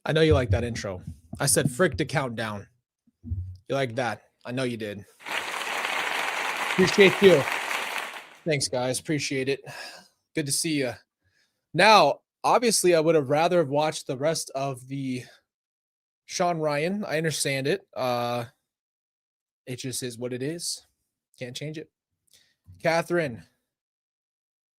I know you like that intro. I said frick to countdown. You like that? I know you did. Appreciate you. Thanks, guys. Appreciate it. Good to see you. Now, obviously, I would have rather have watched the rest of the Sean Ryan. I understand it. It just is what it is. Can't change it. Catherine,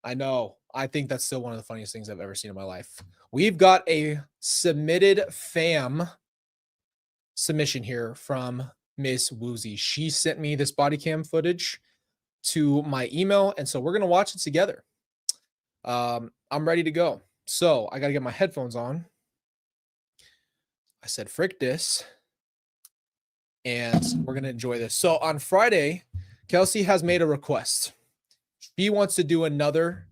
I know. I think that's still one of the funniest things I've ever seen in my life. We've got a submitted fam submission here from Miss Woozy. She sent me this body cam footage to my email, and so we're going to watch it together. I'm ready to go. So I got to get my headphones on. I said, frick this. And we're going to enjoy this. So on Friday, Kelsey has made a request. She wants to do another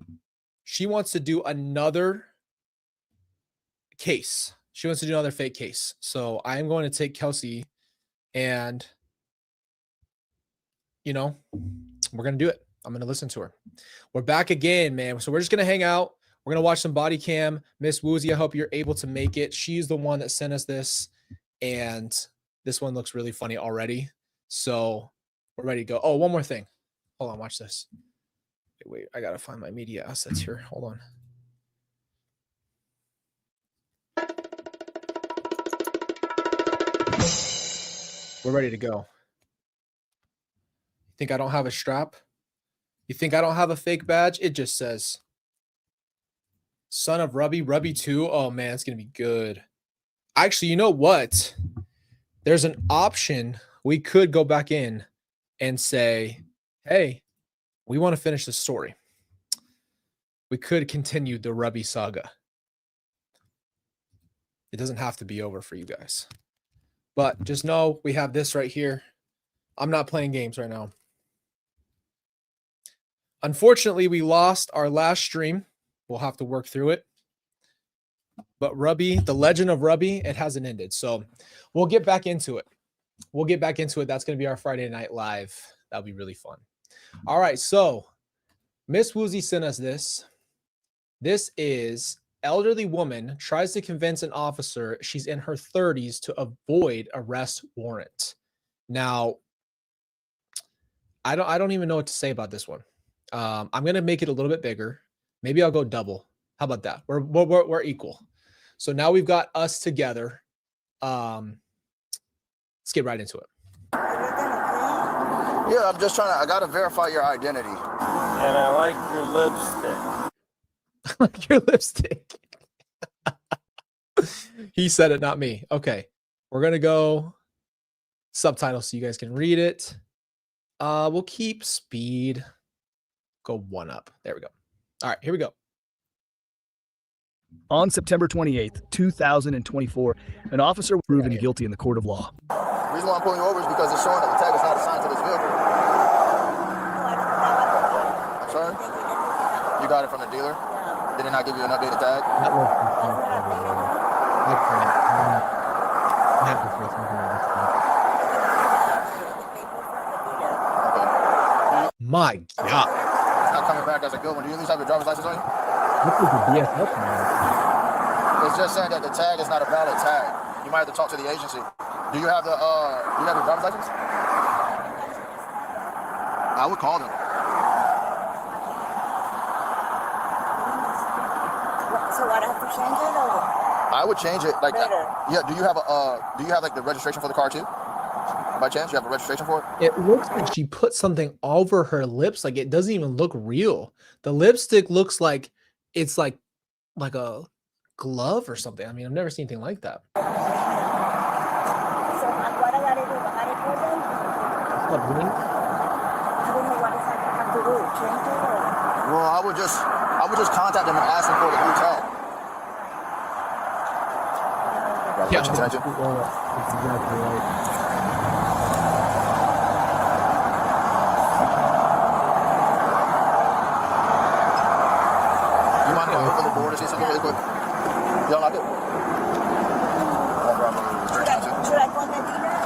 case. She wants to do another fake case. So I am going to take Kelsey and, we're going to do it. I'm going to listen to her. We're back again, man. So we're just going to hang out. We're going to watch some body cam. Miss Woozy, I hope you're able to make it. She's the one that sent us this. And this one looks really funny already. So we're ready to go. Oh, one more thing. Hold on. Watch this. Wait, I got to find my media assets here. Hold on. We're ready to go. Think I don't have a strap? You think I don't have a fake badge? It just says son of Rubby 2. Oh man, it's going to be good. Actually, you know what? There's an option. We could go back in and say, hey, we want to finish the story. We could continue the Rubby saga. It doesn't have to be over for you guys. But just know we have this right here. I'm not playing games right now. Unfortunately, we lost our last stream. We'll have to work through it. But Rubby, the legend of Rubby, it hasn't ended. So we'll get back into it. That's going to be our Friday Night Live. That'll be really fun. All right. So Miss Woozy sent us this. This is elderly woman tries to convince an officer she's in her 30s to avoid arrest warrant. Now, I don't even know what to say about this one. I'm going to make it a little bit bigger. Maybe I'll go double. How about that? We're equal. So now we've got us together. Let's get right into it. Yeah, I'm just I got to verify your identity. And I like your lipstick. I like your lipstick. He said it, not me. Okay. We're going to go subtitles so you guys can read it. We'll keep speed. Go 1 up. There we go. All right, here we go. On September 28th, 2024, an officer was proven guilty in the court of law. The reason why I'm pulling you over is because it's showing that the tag is not assigned to this vehicle. I'm sorry? You got it from the dealer? Did it not give you an updated tag? My God. It's not coming back as a good one. Do you at least have your driver's license on you? What is the DSL man? It's just saying that the tag is not a valid tag. You might have to talk to the agency. Do you have your driver's license? I would call them. So what, I have to change it or? I would change it like that. Better. Yeah, do you have like the registration for the car too? By chance, you have a registration for it? It looks like she put something over her lips. Like it doesn't even look real. The lipstick looks like it's like a glove or something. I mean, I've never seen anything like that. So what I gotta do? I gotta put them? What, green? I don't know what I have to do. Change it or? Well, I would just contact them and ask them for the new tag. Yeah, That's that's exactly right. Open the board and see something really quick. You don't like it? Should I call the dealer or?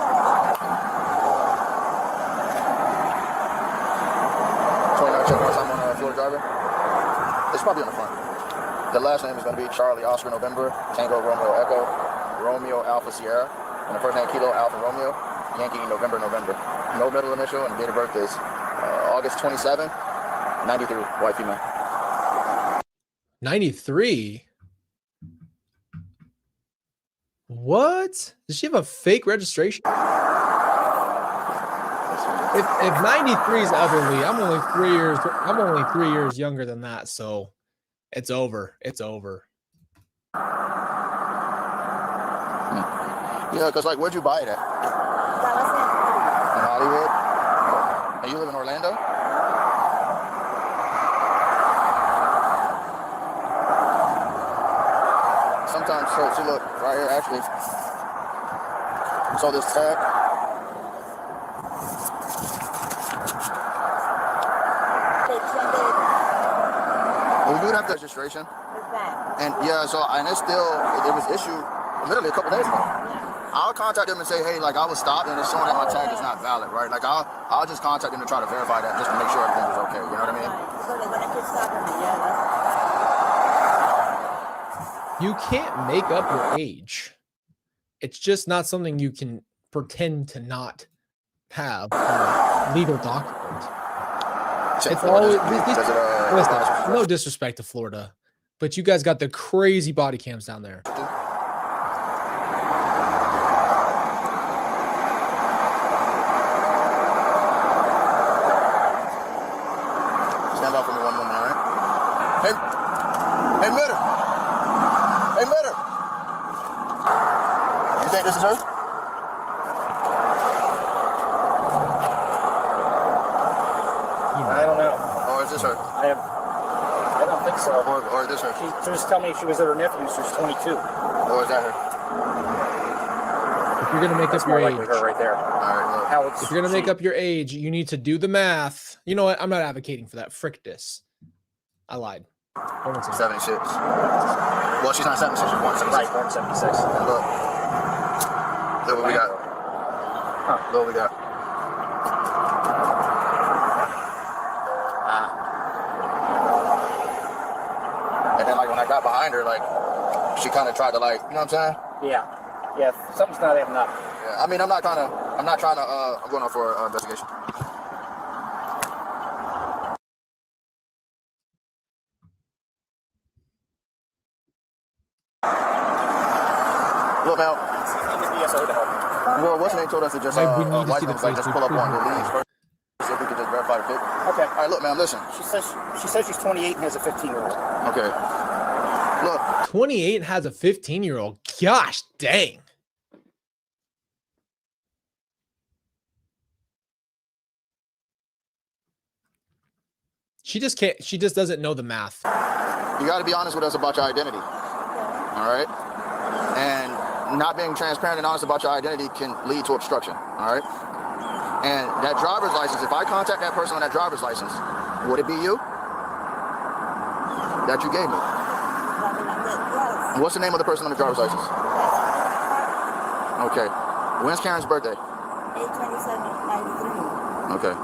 29 check marks. I'm on Florida driver. It's probably on the front. The last name is going to be Charlie Oscar November Tango Romeo Echo. Romeo Alpha Sierra, and the first name Kilo Alpha Romeo, Yankee November. No middle initial, and date of birth is August 27, 93, white female. 93? What? Does she have a fake registration? If 93 is elderly, I'm only 3 years younger than that, so it's over. It's over. Yeah, because, like, where'd you buy it at? That was In Hollywood? And you live in Orlando? Sometimes, so see, look, right here, actually. So this tag. We do have the registration. And yeah, so, and it's still, it was issued literally a couple days ago. I'll contact them and say, hey, like, I was stopped and it's showing that my tag is not valid, right? Like, I'll just contact them to try to verify that just to make sure everything is okay. You know what I mean? So they're gonna keep stopping me. Yeah, You can't make up your age. It's just not something you can pretend to not have on a legal document. It's always listen, no disrespect to Florida, but you guys got the crazy body cams down there. Stand by for me one moment, all right? Hey, Motha. Hey, Motha. You think this is her? I don't know. Or is this her? I don't think so. Or is this her? She just told me she was at her nephew's. She's 22. Or is that her? If you're gonna make That's up more your likely age, her right there. All right, look. How it's if you're gonna make up your age, you need to do the math. You know what? I'm not advocating for that. Frick this. I lied. 76. Well, she's not 76, she's 176. right, 176. And look. Look what we got. Look what we got. And then, like, when I got behind her, like, she kind of tried to, like, you know what I'm saying? Yeah. Yeah, something's not adding up. Yeah, I mean, I'm not trying to, I'm going on for investigation. Look, man. Well, what's her name told us to just, Like, we need to see the like, just pull up on the leads first. See if we can just verify the pic. Okay. All right, look, man, listen. She says she's 28 and has a 15-year-old. Okay. Look, 28 has a 15-year-old. Gosh dang. She just doesn't know the math. you got to be honest with us about your identity. All right? And not being transparent and honest about your identity can lead to obstruction. All right? And that driver's license, if I contact that person on that driver's license, would it be you? That you gave me? yes. What's the name of the person on the driver's license? Okay. When's Karen's birthday? 8/27/93. Okay.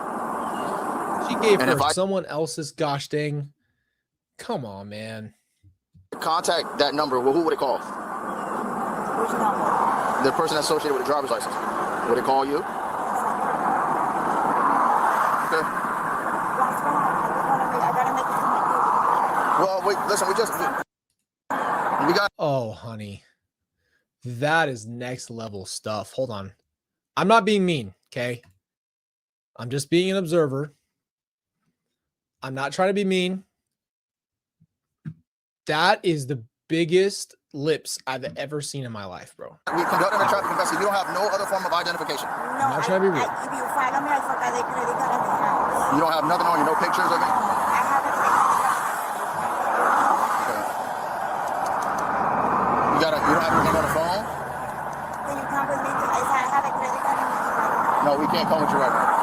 She gave And her if I- someone else's gosh dang. Come on, man. Contact that number. Well, who would it call? Which number? The person associated with the driver's license. Would it call you? Okay. What's wrong? I gotta make it to Well, wait, listen, we got. Oh, honey. That is next level stuff. Hold on. I'm not being mean, okay? I'm just being an observer. I'm not trying to be mean. That is the biggest lips I've ever seen in my life, bro. We conducted a traffic investigation. You don't have no other form of identification. No, not trying to be rude. if you follow me, I forgot the credit card at the house. You don't have nothing on you, no pictures of it. I have a credit Okay. You don't have anything on the phone? card. Can you come with me? I have a credit card in my car. No, we can't come with you right now.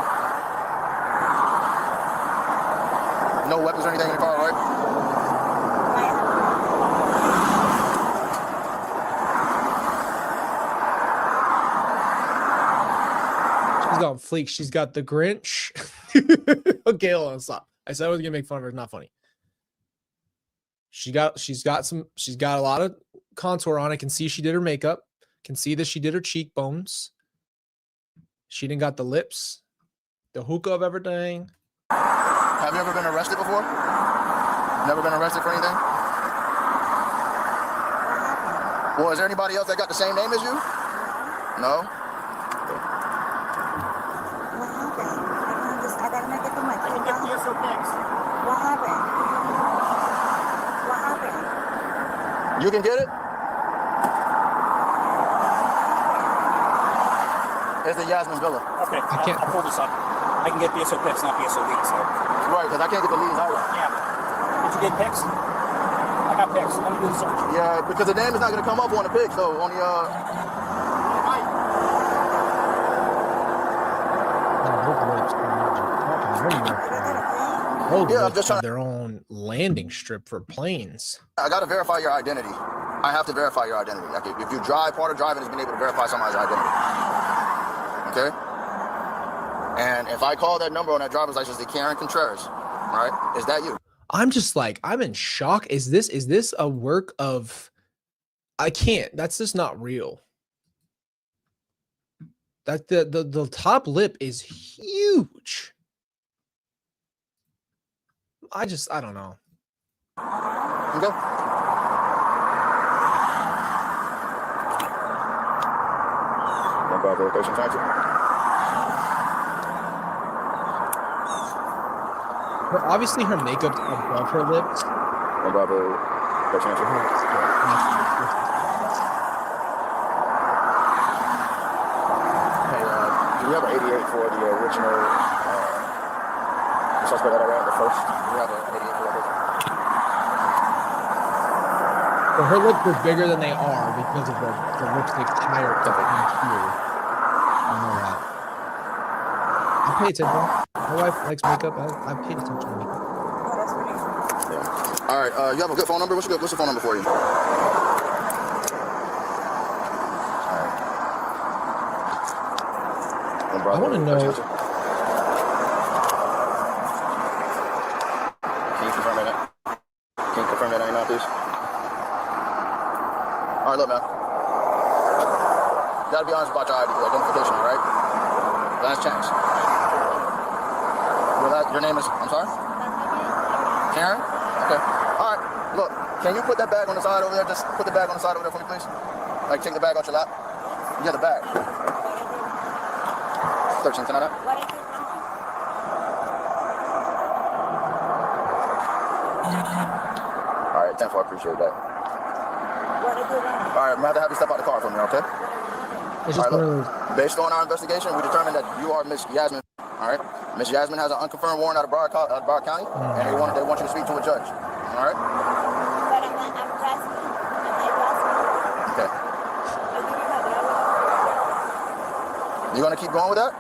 No weapons or anything in the car, right? She's on fleek. She's got the Grinch. Okay, hold on, stop. I said I was gonna make fun of her. It's not funny. She's got a lot of contour on. I can see she did her makeup. Can see that she did her cheekbones. She didn't got the lips, the hookah of everything. Have you ever been arrested before? Never been arrested for anything? Well, is there anybody else that got the same name as you? No? What happened? I gotta make it to my I can get the SOPs. What happened? What happened? You can get it? It's the Yasmin Villa. Okay, can't- I'll pull this up. I can get the SOPs, not the SODs. Right, because I can't get the leads either. Yeah. Did you get pics? I got pics. Let me do the search. Yeah, because the name is not going to come up on the pics, though. On the, Yeah, I'm just trying- their own landing strip for planes. I got to verify your identity. I have to verify your identity. Like if you drive, part of driving is being able to verify somebody's identity. Okay? And if I call that number on that driver's license, the Karen Contreras, right? Is that you? I'm just like, I'm in shock. Is this a work of, I can't, that's just not real. That the top lip is huge. I don't know. Okay. One bar verification taxi. But obviously her makeup's above her lips. One bar verification taxi. Hey, do we have an 88 for the original suspect that I ran the first? Do we have an 88 for that? But her lips are bigger than they are because of the lipstick tire up in here. I know that. I pay attention. My wife likes makeup. I pay attention to makeup. Oh, that's really Yeah. All right. You have a good phone number? What's your phone number for you? I want to know. Can you confirm that? Can you confirm that now, please? All right, look, man. You gotta be honest about your identification, all right? Last chance. Your name is, I'm sorry? Karen? Okay. All right. Look, can you put that bag on the side over there? Just put the bag on the side over there for me, please. Like, take the bag out your lap. You got the bag. 13, can I have that? What is it wrong? All right, 10 4, I appreciate that. What is it wrong? All right, I'm gonna have to have you step out the car for me, okay? It's All just right, one of look, those. based on our investigation, we determined that you are Miss Yasmin. All right, Miss Yasmin has an unconfirmed warrant out of Broward County, and they want you to speak to a judge. All right. But I'm Jasmine. Okay. I give you my You gonna keep going with that?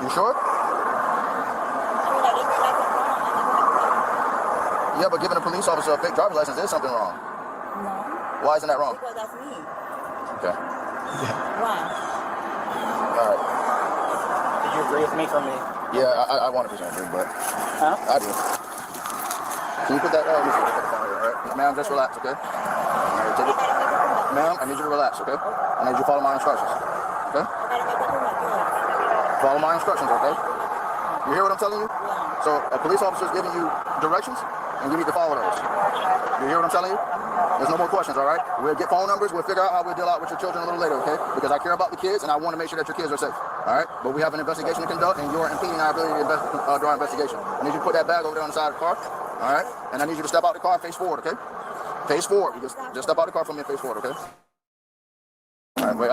You sure? I mean, I didn't realize it's wrong. Yeah, but giving a police officer a fake driver's license is something wrong. No, Why isn't that wrong? because that's me. Okay. Why? All right. Did you agree with me from the... Yeah, I want to agree, but Huh? I do. Can you put that? Let me see. Put the phone here, all right? Ma'am, just relax, okay? All right, take it. Ma'am, I need you to relax, okay? I need you to follow my instructions, okay? Follow my instructions, okay? You hear what I'm telling you? So a police officer is giving you directions, and you need to follow those. You hear what I'm telling you? There's no more questions, all right? We'll get phone numbers. We'll figure out how we'll deal out with your children a little later, okay? Because I care about the kids, and I want to make sure that your kids are safe, all right? But we have an investigation to conduct, and you're impeding our ability to do our investigation. I need you to put that bag over there on the side of the car, all right? And I need you to step out the car and face forward, okay? Face forward. You just step out the car from me and face forward, okay? All right, wait.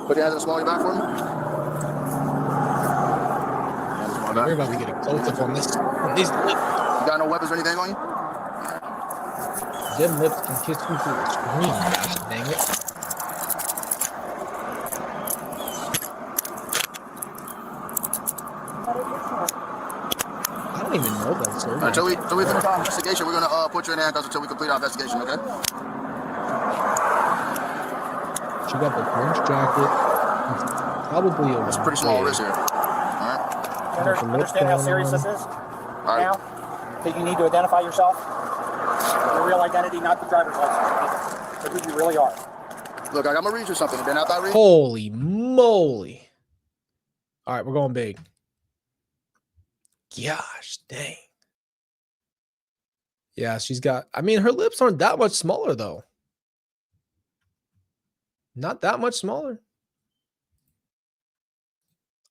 Put your hands in the small of your back for me. We're about to get a close up on this. These lips. You got no weapons or anything on you? Them lips can kiss you through the screen. Gosh, dang it. I don't even know that, sir. Until we finish our investigation, we're gonna put you in handcuffs until we complete our investigation, okay? She got the French jacket. It's probably a. It's a pretty small wrist here. All right. You understand how serious this is? All right. Now, that you need to identify yourself, your real identity, not the driver's license, but who you really are. Look, I'm gonna read you something. Then after I read, Holy moly! All right, we're going big. Gosh, dang. Yeah, she's got. I mean, her lips aren't that much smaller though. Not that much smaller.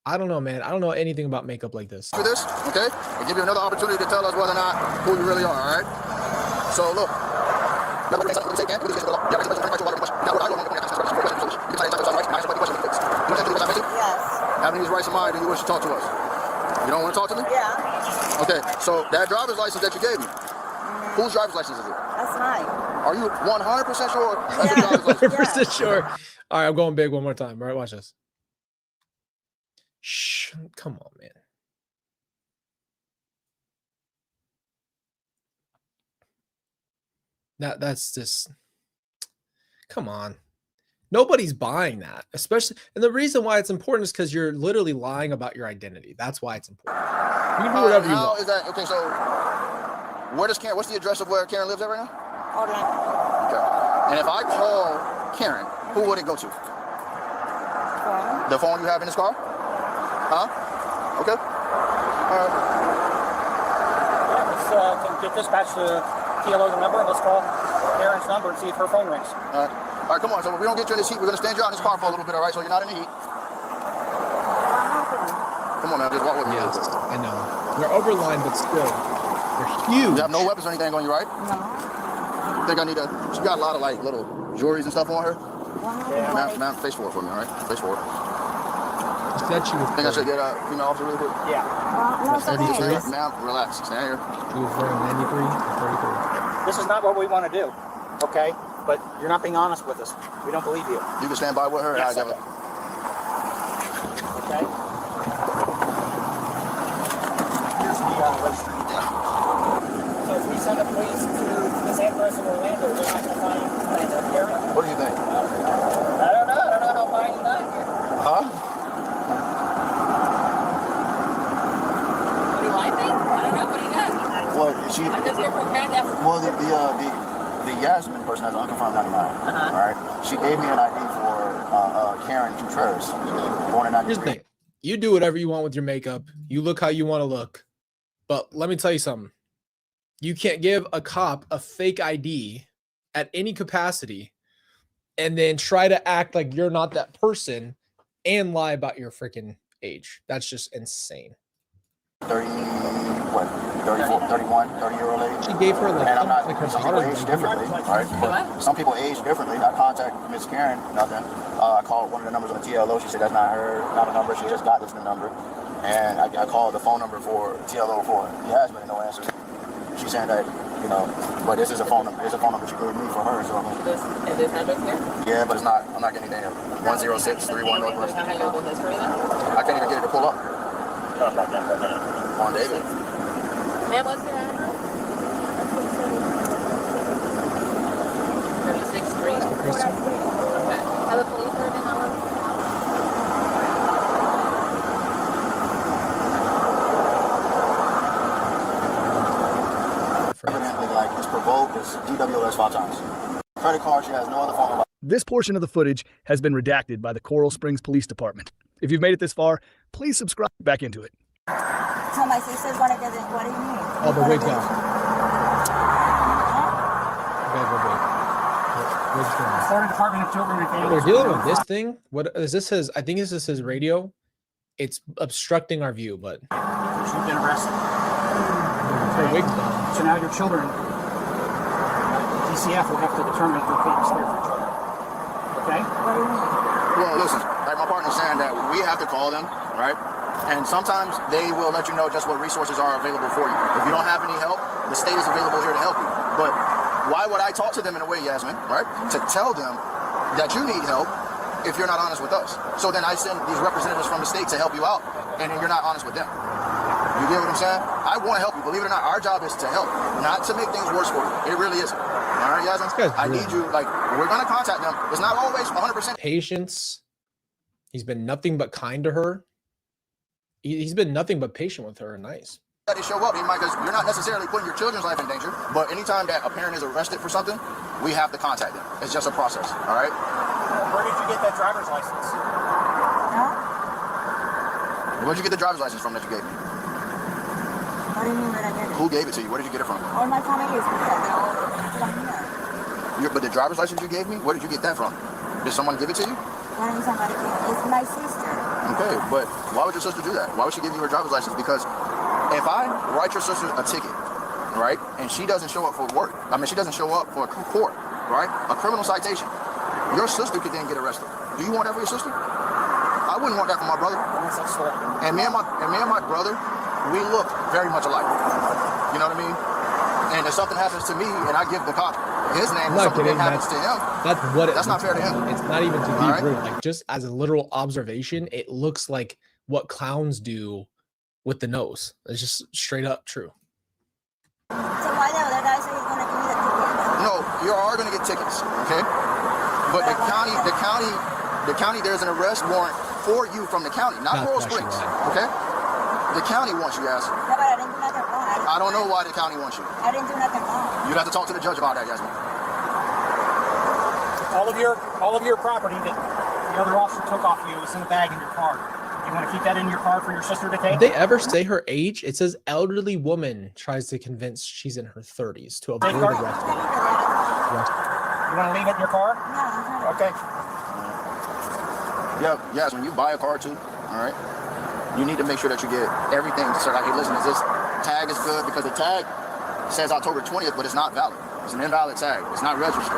I don't know, man. I don't know anything about makeup like this. for this, okay, and give you another opportunity to tell us whether or not who you really are. All right. So look. Yes. Having these rights in mind, do you wish to talk to us? You don't want to talk to me? Yeah. Okay, so that driver's license that you gave me, whose driver's license is it? That's mine. Are you 100% sure that's Yeah. your driver's license? 100% sure. All right, I'm going big one more time. All right, watch this. Shh, come on, man. That's just, come on. Nobody's buying that, especially, and the reason why it's important is because you're literally lying about your identity. That's why it's important. You can do whatever you How want. is that? Okay, so where does Karen? What's the address of where Karen lives at right now? Hold on. Okay. And if I call Karen, who would it go to? Phone. The phone you have in this car? Huh? Okay. All right. Yeah, let's get dispatch to TLO the number and let's call Karen's number and see if her phone rings. All right. All right, come on. So if we don't get you in this heat, we're gonna stand you out in this car for a little bit, all right? So you're not in the heat. Come on, man. Just walk with me. Yes, I know. They're overlined, but still, they're huge. You have no weapons or anything on you, right? No. I think I need to. She got a lot of like little jewelries and stuff on her. Ma'am, face forward for me, all right? Face forward. She said she was. I think I should get a female officer really quick. Yeah. No, it's okay. Yes. Ma'am, relax. Stand here. She was wearing 93 or 33. This is not what we want to do, okay? But you're not being honest with us. We don't believe you. You can stand by with her. And Yes, I'll give it. Okay? Here's the registry. So if we send the police to this address in Orlando, they're not going to find Karen? What do you think? I don't know. I don't know how finding that here. Huh? What do I think? I don't know. What do you got? Well, she. I'm just here for a grand effort. Well, the Yasmin person has an unconfirmed 99. All right. She gave me an ID for Karen Contreras, born in Here's the 93. thing. You do whatever you want with your makeup. You look how you want to look. But let me tell you something. You can't give a cop a fake ID at any capacity and then try to act like you're not that person and lie about your freaking age. That's just insane. 30, what? 34, 31, 30-year-old lady. She gave her like, And I'm not. like her Some people daughter. age differently, right? But some people age differently. I contact Miss Karen, nothing. I called one of the numbers on the TLO. She said that's not her, not a number. She just got this new number. And I called the phone number for TLO for Yasmin, and no answer. She's saying that, you know, but this is a phone number. It's a phone number she gave me for her. So I'm like, Is this address here? yeah, but it's not. I'm not getting anything. 10631 Northwest. How high your history then? I can't even get it to pull up. On David. Ma'am, what's your address? 36th Street. Okay. Have the police heard in how long? Evidently, like, it's provoked. It's DWS 5 times. Credit card. She has no other phone number. This portion of the footage has been redacted by the Coral Springs Police Department. If you've made it this far, please subscribe back into it. So my sister's gonna get it. What do you mean? Oh, the wig's out. Florida Department of Children and Families. They're dealing with this thing. What is this? His? I think this is his radio. It's obstructing our view, but She's been arrested. her wig's down. So now your children, DCF will have to determine if you're being scared for children. Okay? Well, listen, like my partner's saying that we have to call them, right? And sometimes they will let you know just what resources are available for you. If you don't have any help, the state is available here to help you. But why would I talk to them in a way, Yasmin, right? To tell them that you need help if you're not honest with us. So then I send these representatives from the state to help you out, and then you're not honest with them. You get what I'm saying? I want to help you. Believe it or not, our job is to help, not to make things worse for you. It really isn't. All right, Yasmin? I need you, like, we're going to contact them. It's not always 100%. Patience. He's been nothing but kind to her. He's been nothing but patient with her and nice. That they show up, because you're not necessarily putting your children's life in danger, but anytime that a parent is arrested for something, we have to contact them. It's just a process, all right? Where did you get that driver's license? Huh? Where'd you get the driver's license from that you gave me? What do you mean where I get it? Who gave it to you? Where did you get it from? All my family is here. They're all from here. But the driver's license you gave me, where did you get that from? Did someone give it to you? What do you mean somebody gave it? It's my sister. Okay, but why would your sister do that? Why would she give you her driver's license? Because if I write your sister a ticket, right, and she doesn't show up for work, I mean, she doesn't show up for court, right, a criminal citation, your sister could then get arrested. Do you want that for your sister? I wouldn't want that for my brother. And me and my brother, we look very much alike. You know what I mean? And if something happens to me and I give the cop his name and something that happens to him, that's not fair to him. It's not even to be rude. Like, just as a literal observation, it looks like what clowns do with the nose. It's just straight up true. So why the other guy said he's gonna give me the ticket? No, you are gonna get tickets, okay? But the county, there's an arrest warrant for you from the county, not Coral Springs, okay? The county wants you, Yas. Yeah, but I didn't do nothing wrong. I don't know why the county wants you. I didn't do nothing wrong. You'd have to talk to the judge about that, Yasmin. All of your property that the other officer took off you is in a bag in your car. You want to keep that in your car for your sister to take? Did they ever say her age? It says elderly woman tries to convince she's in her 30s to avoid arrest. You want to leave it in your car? No. Okay. Yeah, yes, when you buy a car too, all right, you need to make sure that you get everything. So like, hey, listen, is this tag is good? Because the tag says October 20th, but it's not valid. It's an invalid tag. It's not registered.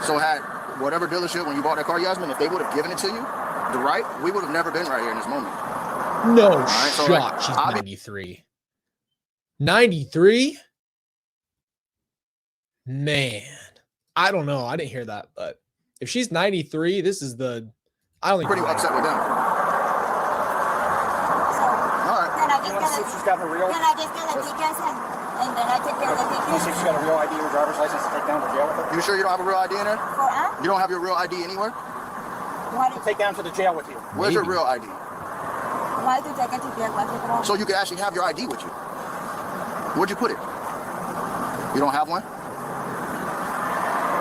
So had whatever dealership, when you bought that car, Yasmin, if they would have given it to you, the right, we would have never been right here in this moment. No right, so shot. She's 93. 93? Man. I don't know. I didn't hear that, but if she's 93, this is the... I don't think... Pretty upset with them. So, All right. can I You just want to see if she's got her real? get the tickets and then I take care of the You want to see if tickets? she's got a real ID or driver's license to take down to jail with her? You sure you don't have a real ID in there? For us? You don't have your real ID anywhere? Why did Take down to the jail with you. Where's your Maybe. real ID? why do take it to jail? Why take it off? So you can actually have your ID with you. Where'd you put it? You don't have one?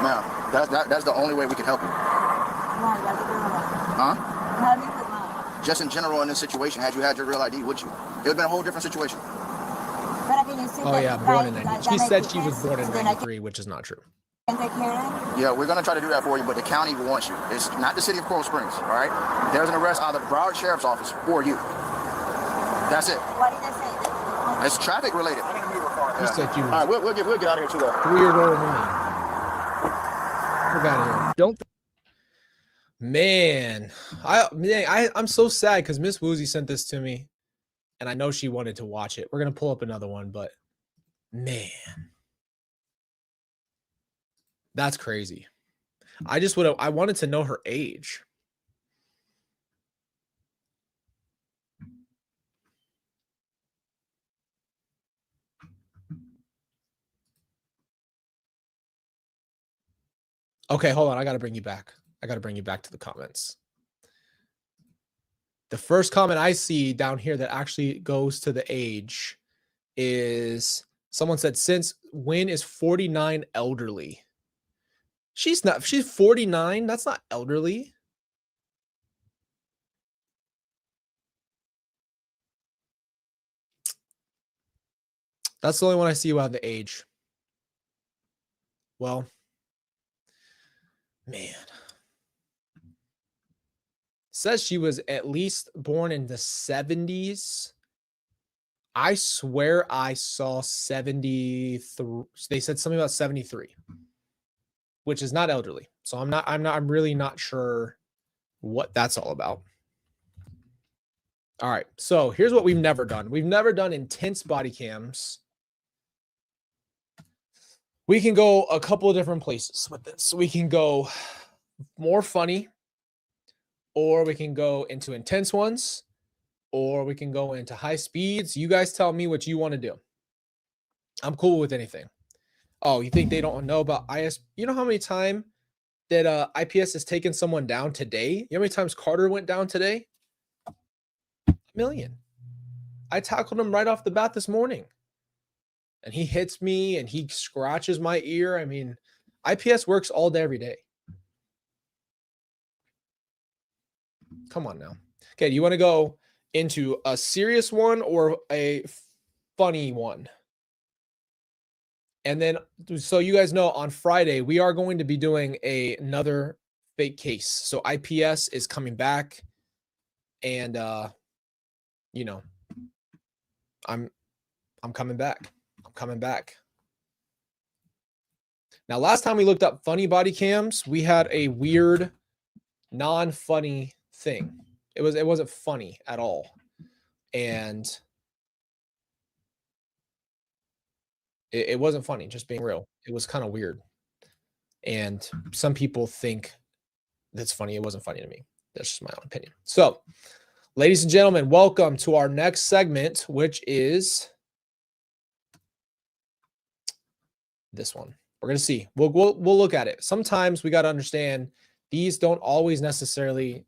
Now, that's the only way we can help you. Why? Why take it off? Huh? Why do you put mine? Just in general in this situation, had you had your real ID, would you? It would have been a whole different situation. But I didn't see Oh, that yeah, guy- born in that 90. She guy said make she was tickets, born in so then I 93, which is not true. can take care of it. Yeah, we're gonna try to do that for you, but the county wants you. It's not the city of Coral Springs, all right? There's an arrest out of the Broward Sheriff's Office for you. That's it. Why did they say that? It's traffic related. I'm going to move her car. She said you All right, we'll get out of here too, though. 3-year-old woman. Look out of here. Don't Man, I'm so sad because Miss Woozy sent this to me, and I know she wanted to watch it. We're gonna pull up another one, but man, that's crazy. I wanted to know her age. Okay, hold on. I got to bring you back. I got to bring you back to the comments. The first comment I see down here that actually goes to the age is someone said, since when is 49 elderly? She's 49. That's not elderly. That's the only one I see about the age. Well, man. Says she was at least born in the 70s. I swear I saw 73. They said something about 73, which is not elderly. So I'm really not sure what that's all about. All right. So here's what we've never done. We've never done intense body cams. We can go a couple of different places with this. We can go more funny, or we can go into intense ones, or we can go into high speeds. You guys tell me what you want to do. I'm cool with anything. Oh, you think they don't know about IS? You know how many times that IPS has taken someone down today? You know how many times Carter went down today? 1 million. I tackled him right off the bat this morning. And he hits me and he scratches my ear. I mean, IPS works all day, every day. Come on now. Okay, do you want to go into a serious one or a funny one? And then, so you guys know, on Friday, we are going to be doing another fake case. So IPS is coming back, and you know, I'm coming back. I'm coming back. Now, last time we looked up funny body cams, we had a weird, non-funny thing. It wasn't funny at all, and it wasn't funny. Just being real, it was kind of weird, and some people think that's funny. It wasn't funny to me. That's just my own opinion. So, ladies and gentlemen, welcome to our next segment, which is this one. We're gonna see. We'll look at it. Sometimes we got to understand these are not always necessarily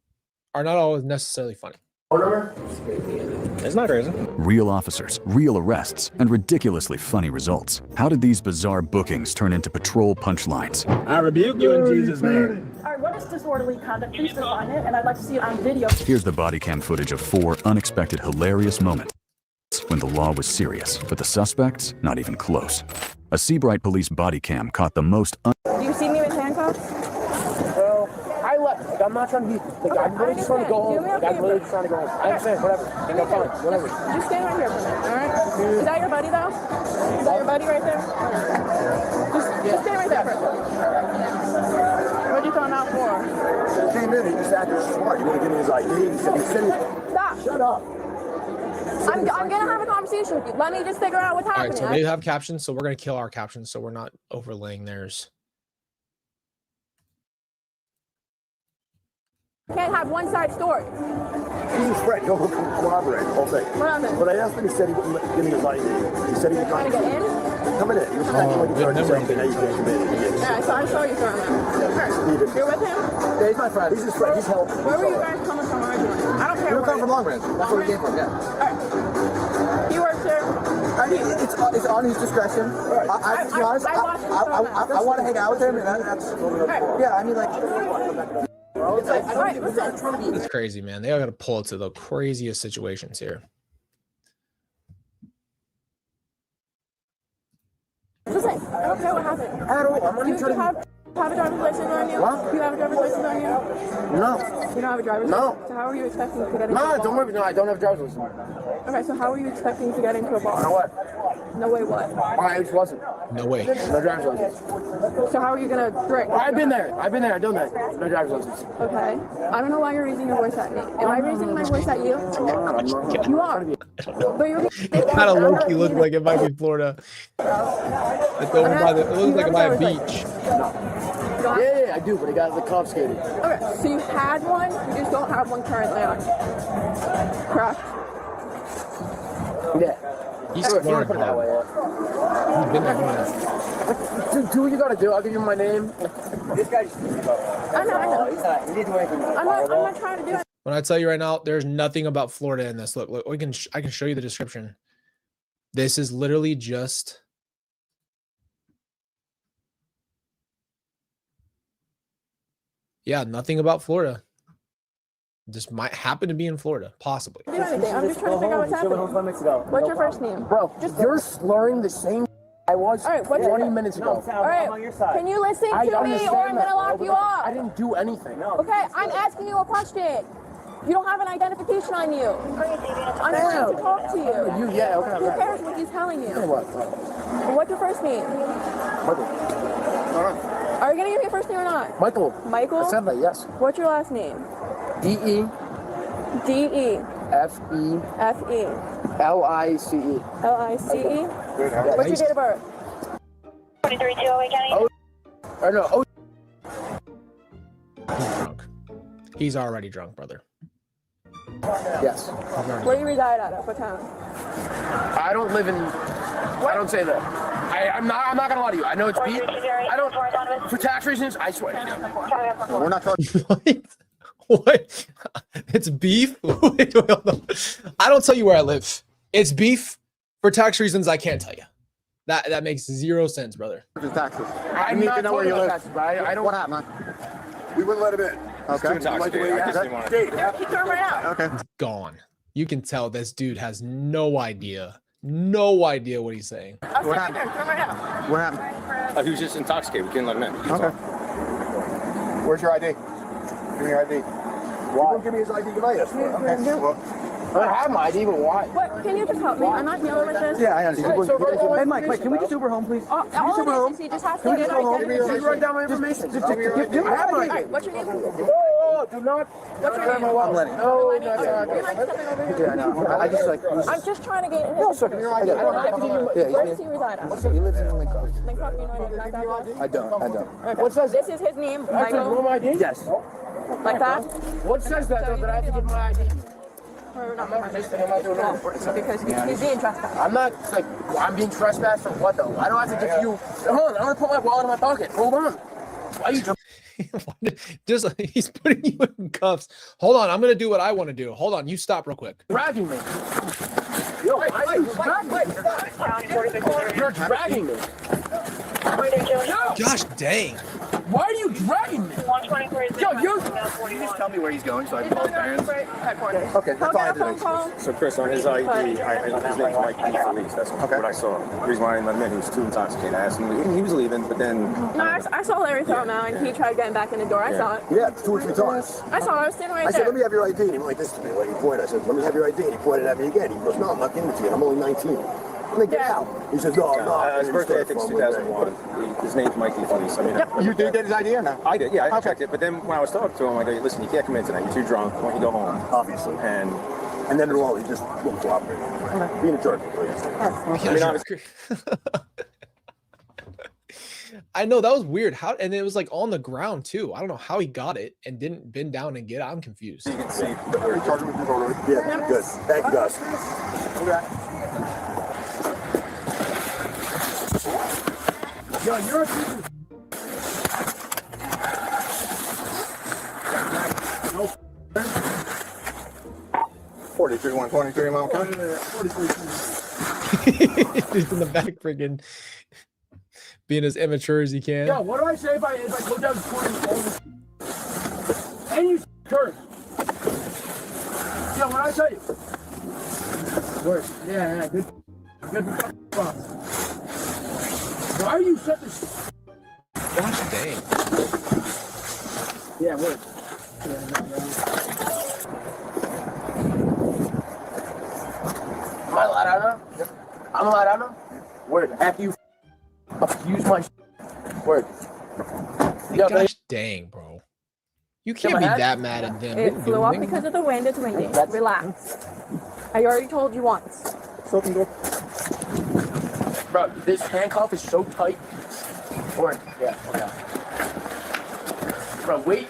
funny. It's not crazy. Real officers, real arrests, and ridiculously funny results. How did these bizarre bookings turn into patrol punchlines? I rebuke you in Jesus' name. All right, what is disorderly conduct? Please define it, and I'd like to see it on video. Here's the body cam footage of 4 unexpected hilarious moments when the law was serious, but the suspects not even close. A Seabright police body cam caught the most Do you see me with handcuffs? Well, I left. Like, I'm not trying to be. Like, I'm really just trying to go home. Like, I'm literally just trying to go home. I understand. Whatever. Ain't no fun. Whatever. Just stand right here for a minute, all right? Is that your buddy, though? Is that your buddy right there? Just stay right there for a second. What'd you throw him out for? He came in, he just acted smart. You want to give me his ID? He said, Stop. shut up. I'm gonna have a conversation with you. Let me just figure out what's All happening. right, so they have captions, so we're gonna kill our captions, so we're not overlaying theirs. Can't have one-side story. He's his friend. He'll corroborate the whole thing. What happened? But I asked him, he said he would give me his ID. He said he was Trying to get in? coming in. He was acting like he was saying, hey, you can't come in. Yeah, so I saw you throwing him. You're with him? Yeah, he's my friend. He's his friend. He's helping. Where were you guys coming from originally? I don't care. We're coming from Long Branch. That's where we came from, yeah. Alright. He works here. I mean, it's on his discretion. To be honest, I want to hang out with him, and that's, yeah, I mean, like, Alright, listen. It's crazy, man. They all got to pull it to the craziest situations here. Listen, I don't care what happened. I don't know. I'm Do you have a driver's license on you? What? Do you have a driver's license on you? No. You don't have a driver's No. license? So how are you expecting to get into a No, bar? don't worry. No, I don't have a driver's license. Okay, so how are you expecting to get into a bar? No what? No way what? I just wasn't. No way. No driver's license. So how are you gonna drink? I've been there. I've done that. No driver's license. Okay. I don't know why you're raising your voice at me. Am I raising my voice at you? You are. But you're Kind of low key look like it might be Florida. It's over by it looks like by a beach. Yeah, I do, but it got confiscated. Okay, so you had one, you just don't have one currently on. Correct? Yeah. He's If you wanna smart, put it that way, bro. yeah. He's been there doing that. Do what you gotta do. I'll give you my name. This guy just I know. you need to wait for me. I'm not trying to do it. When I tell you right now, there's nothing about Florida in this. Look, I can show you the description. This is literally just nothing about Florida. This might happen to be in Florida, possibly. Do anything. I'm just trying to figure out what's happening. What's your first name? Bro, you're slurring the same I was All right, what's 20 your- minutes ago. All right, can you listen I to me understand or I'm that. gonna lock you up? I didn't do anything. Okay, I'm asking you a question. You don't have an identification on you. I'm trying to talk to you. Yeah, okay. Who cares what he's telling you? What? What's your first name? Michael. All right. Are you gonna give me your first name or not? Michael. Michael? I said that, yes. What's your last name? D-E. D-E. F-E. F-E. L-I-C-E. L-I-C-E. What's your date of birth? 23-208 County. Or no, He's drunk. He's already drunk, brother. yes. Where do you reside at? What town? I don't live in. I don't say that. I'm not gonna lie to you. I know it's beef. I don't. For tax reasons, I swear. We're not talking. What? What? It's beef? Wait, hold on. I don't tell you where I live. It's beef. For tax reasons, I can't tell you. That makes zero sense, brother. Taxes. I'm need not to know where you live. taxes, but I don't. What happened? We wouldn't let him in. Okay. Like the way he acted. Keep him right out. Okay. Gone. You can tell this dude has no idea what he's saying. What happened? Keep him right out. What happened? He was just intoxicated. We couldn't let him in. Okay. Where's your ID? Give me your ID. Why? Don't give me his ID tonight. That's what. Okay. Well, I don't have my ID, but why? What? Can you just help me? I'm not dealing with this. Yeah, I understand. Hey, Mike, can we just Uber home, please? All it is, he just has to Can we get just go home? identity. Just write down my information. Give me I have my All ID. right, what's your name? Oh, do not. What's your name? I'm Lenny. No, Lenny? that's not. Do you mind stepping over here? Yeah, I know. I just like. I'm just trying to get No, sir, give me your ID. I don't have to give you. Yeah, Where does he reside at? He lives in Lincoln. Lincoln, you know his exact address? I don't. What says This is his name, I have to give Michael. my ID? Yes. Like that? What says that, though, that I have to give my ID? Or not? I'm not resisting. I'm not doing that. Because he's being trespassed. I'm not, like, I'm being trespassed for what, though? I don't have to give you. Hold on, I'm gonna put my wallet in my pocket. Hold on. Why are you Just he's putting you in cuffs. Hold on, I'm gonna do what I want to do. Hold on, you stop real quick. dragging me? Yo, you're dragging me. Gosh dang. Why are you dragging me? Yo, you just tell me where he's going so I can call his parents. Headquarters. Okay, I'll that's all I get a phone did. call. So Chris, on his ID, his name's Mike P. Felice. That's what I saw. The reason why I didn't let him in, he was too intoxicated. I asked him, he was leaving, but then. No, I saw Larry throw him out, and he tried getting back in the door. I saw it. Yeah, 2 or 3 times. I saw it. I was sitting right I said, there. let me have your ID. And he went like this to me. Like he pointed. I said, let me have your ID. And he pointed at me again. He goes, no, I'm not giving it to you. I'm only 19. Let me get out. He says, no, no. His birthday, I think, is 2001. His name's Mike P. Felice. I mean, You did get his ID or no? I did, yeah, I checked it. But then when I was talking to him, I go, listen, you can't come in tonight. You're too drunk. Why don't you go home? Obviously. And then he just won't cooperate. Being a jerk, please. I mean, honestly. I know that was weird. How and it was like on the ground too. I don't know how he got it and didn't bend down and get it. I'm confused. You can see that we're charging with disorderly. Yeah, good. Thank you, guys. Yo, you're a piece of 43, 123, mile. He's in the back friggin' being as immature as he can. Yo, what do I say if I go down the corner and you turn? Yo, what do I tell you? Word. Yeah, good. Why are you such a Gosh dang. Yeah, word. Am I allowed out now? I'm allowed out now? Word. After you use my word. Yo, Gosh dang, bro. You can't be that mad at them. It flew up because of the wind. It's windy. Relax. I already told you once. Bro, this handcuff is so tight. Word. Yeah, okay. Bro, wait.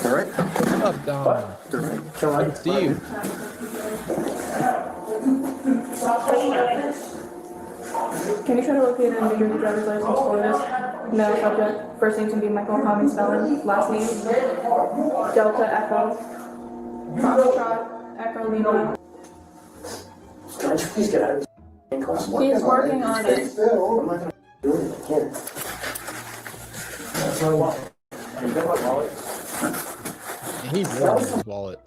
All right. What's up, Dom? Good to see you. Can you try to locate a New Jersey driver's license for this? No subject. First name can be Michael, common spelling. Last name Delta Echo. Foxtrot Echo Lima. Please get out of this handcuffs. He is working on it. I'm not going to do it. I can't. That's my wallet. You got my wallet? He needs his wallet.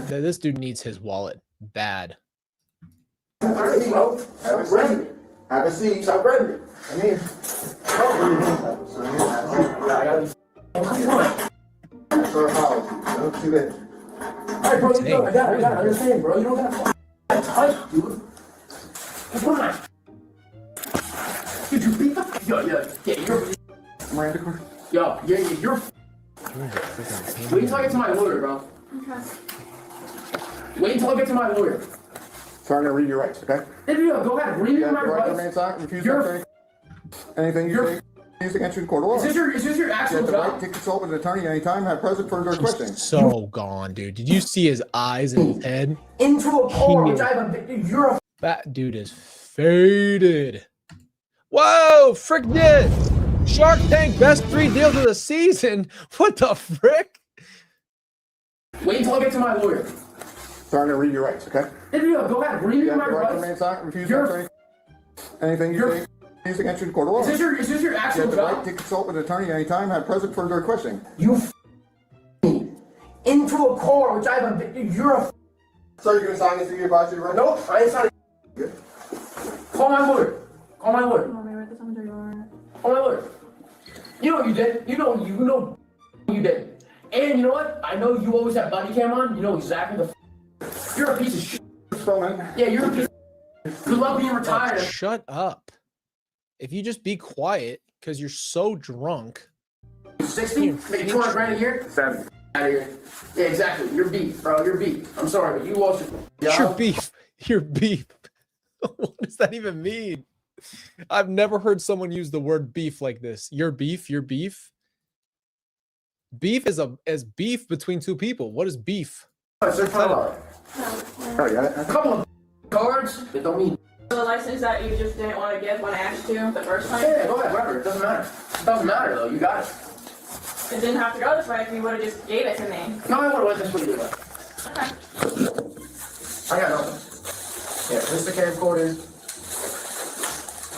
This dude needs his wallet bad. Have a seat. I'm ready. I'm here. Don't do it. Alright, bro, you I got it. I understand, bro. You don't gotta tight, dude. Come on. Dude, you beat the. Yeah, you're. Miranda card. Yo, you're. Wait until I get to my lawyer, bro. Okay. Wait until I get to my lawyer. So I'm going to read your rights, okay? Go ahead. Read me my Right to rights. remain silent, refuse You're- to say anything you say used against you in court of law. Is this your You actual have the right job? to consult with an attorney anytime, have present for your questioning. So gone, dude. Did you see his eyes and his head? Into a car, He which I have a. You're a. That dude is faded. Whoa, frick this. Shark Tank best 3 deals of the season. What the frick? Wait until I get to my lawyer. Starting to read your rights, okay? Yeah, go ahead, read You my have the right to rights. remain silent, refuse to You're- answer anything you say is against your court of law. Is this your You actual have the right job? to consult with an attorney anytime, have present for their questioning. You me into a car, which I have a, you're a, So you're going to sign this to your advisory right? nope, I ain't signing. Call my lawyer. Call my lawyer. Want me to write this under your... Call my lawyer. You know what you did. You know you did. And you know what? I know you always have body cam on. You know exactly you're a piece of shit. Yeah, you're a piece of shit. Good luck being retired. Shut up. If you just be quiet because you're so drunk. 60? Make 200 grand a year? 7. Out of here. Yeah, exactly. You're beef, bro. You're beef. I'm sorry, but you lost your job. You're beef. You're beef. What does that even mean? I've never heard someone use the word beef like this. You're beef. You're beef. Beef is beef between two people. What is beef? A couple of cards that don't mean. The license that you just didn't want to give when I asked you the first time? Yeah, go ahead, whatever. It doesn't matter. It doesn't matter, though. You got it. It didn't have to go this way if you would have just gave it to me. No, I would have went this way either way. Okay. I got nothing. Yeah, this is the camcorder.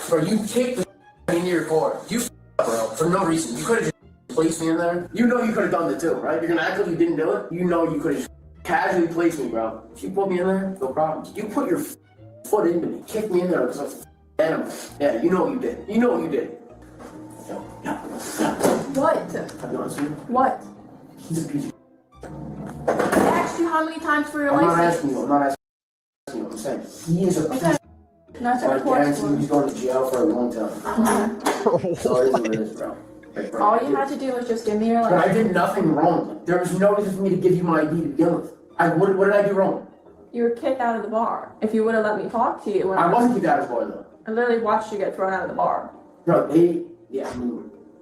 Bro, you kicked the into your car. You bro, for no reason. You could have just placed me in there. You know you could have done it too, right? You're gonna act like you didn't do it. You know you could have casually placed me, bro. If you put me in there, no problem. You put your foot into me, kick me in there like some animal. Yeah, you know what you did. You know what you did. Yeah. What? I'll be honest with you. What? He's a piece of I asked you how many times for your I'm not license. asking you. I'm not asking you. I'm saying he is a piece of That's I what court's guarantee you he's for. going to jail for a long time. So it is what it is, bro. Like, bro. All you had to do was just give me your But I license. did nothing wrong. There was no reason for me to give you my ID to begin with. What did I do wrong? You were kicked out of the bar. If you would have let me talk to you when I wasn't kicked out of the bar though. I literally watched you get thrown out of the bar. Bro,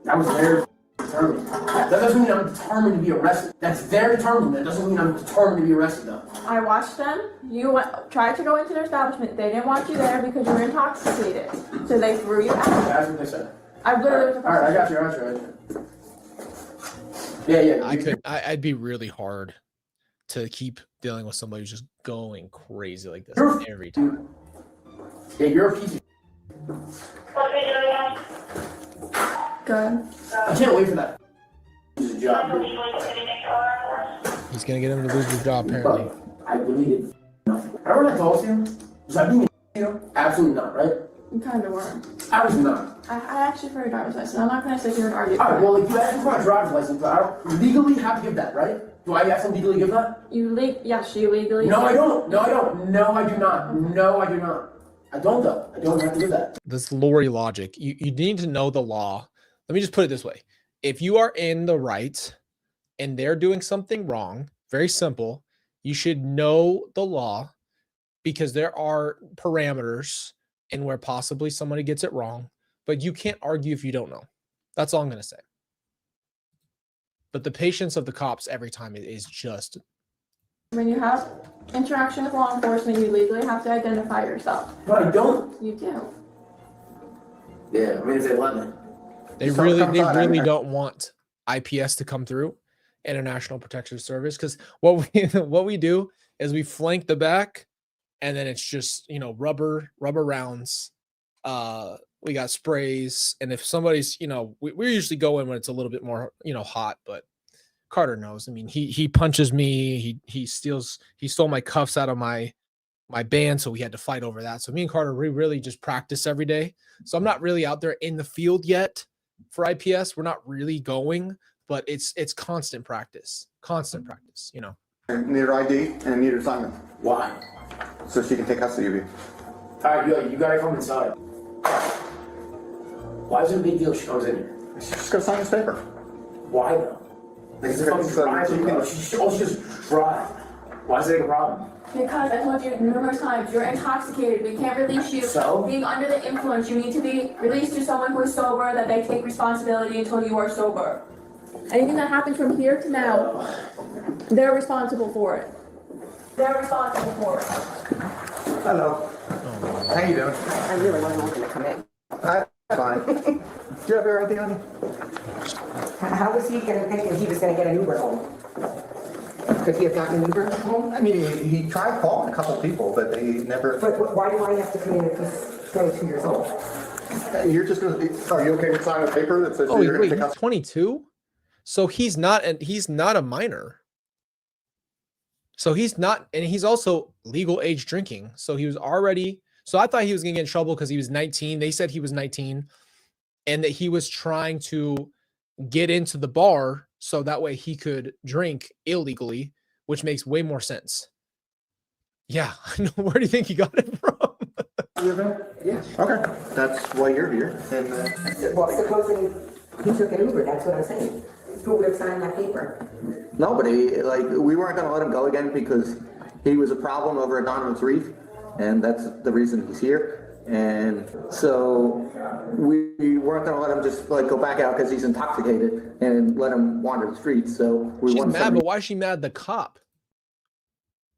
I was very determined. That doesn't mean I'm determined to be arrested. That's their determined. That doesn't mean I'm determined to be arrested though. I watched them. You tried to go into their establishment. They didn't want you there because you were intoxicated. So they threw you out. That's what they said. I literally was Alright, I got you. Yeah. I'd be really hard to keep dealing with somebody who's just going crazy like this every Dude. time. Yeah, you're a piece of Good. I can't wait for that. Lose a job. He's gonna get him to lose his job apparently. Bro, I deleted nothing. Remember when I told you? Was I being Absolutely not, right? You kind of were. I was not. I asked you for your driver's license. I'm not going to sit here and argue. Alright, well, if you ask me for my driver's license, I don't legally have to give that, right? Do I have to legally give that? Yes, you legally. No, I don't. No, I don't. No, I do not. No, I do not. I don't, though. I don't have to do that. This Lori logic. You need to know the law. Let me just put it this way. If you are in the right and they're doing something wrong, very simple, you should know the law because there are parameters and where possibly somebody gets it wrong, but you can't argue if you don't know. That's all I'm going to say. But the patience of the cops every time is just... When you have interaction with law enforcement, you legally have to identify yourself. But I don't. You do. Yeah, I mean, if they let me. They really don't want IPS to come through, International Protection Service, because what we do is we flank the back, and then it's just rubber rounds. We got sprays, and if somebody's we usually go in when it's a little bit more hot, but Carter knows. I mean, he punches me. He stole my cuffs out of my band, so we had to fight over that. So me and Carter, we really just practice every day. So I'm not really out there in the field yet for IPS. We're not really going, but it's constant practice. I need her ID and I need her assignment. Why? So she can take custody of you. Alright, you gotta come inside. Why is it a big deal she comes in here? She's just gonna sign this paper. Why though? Like, it's a fucking driver, bro. She's just drive. Why is it a problem? Because I told you numerous times, you're intoxicated. We can't release you. So? Being under the influence, you need to be released to someone who is sober, that they take responsibility until you are sober. Anything that happens from here to now, they're responsible for it. They're responsible for it. Hello. How you doing? I really wasn't looking to come in. Fine. Do you have your ID on you? How was he gonna think that he was gonna get an Uber home? Could he have gotten an Uber home? I mean, he tried calling a couple people, but they never. But why do I have to come in if he's 22 years old? You're just gonna. Are you okay with signing a paper that says Oh, you're wait, gonna pick he's up? 22? So he's not a minor. So he's not, and he's also legal age drinking. So he was already, so I thought he was gonna get in trouble because he was 19. They said he was 19 and that he was trying to get into the bar so that way he could drink illegally, which makes way more sense. Yeah, I know. Where do you think he got it from? Yeah. Okay, that's why you're here. And Well, supposing he took an Uber, that's what I'm saying. Who would have signed that paper? nobody, like, we weren't gonna let him go again because he was a problem over at Donovan's Reef, and that's the reason he's here. And so we weren't gonna let him just like go back out because he's intoxicated and let him wander the streets. So we She's wanted mad, somebody. but why is she mad at the cop?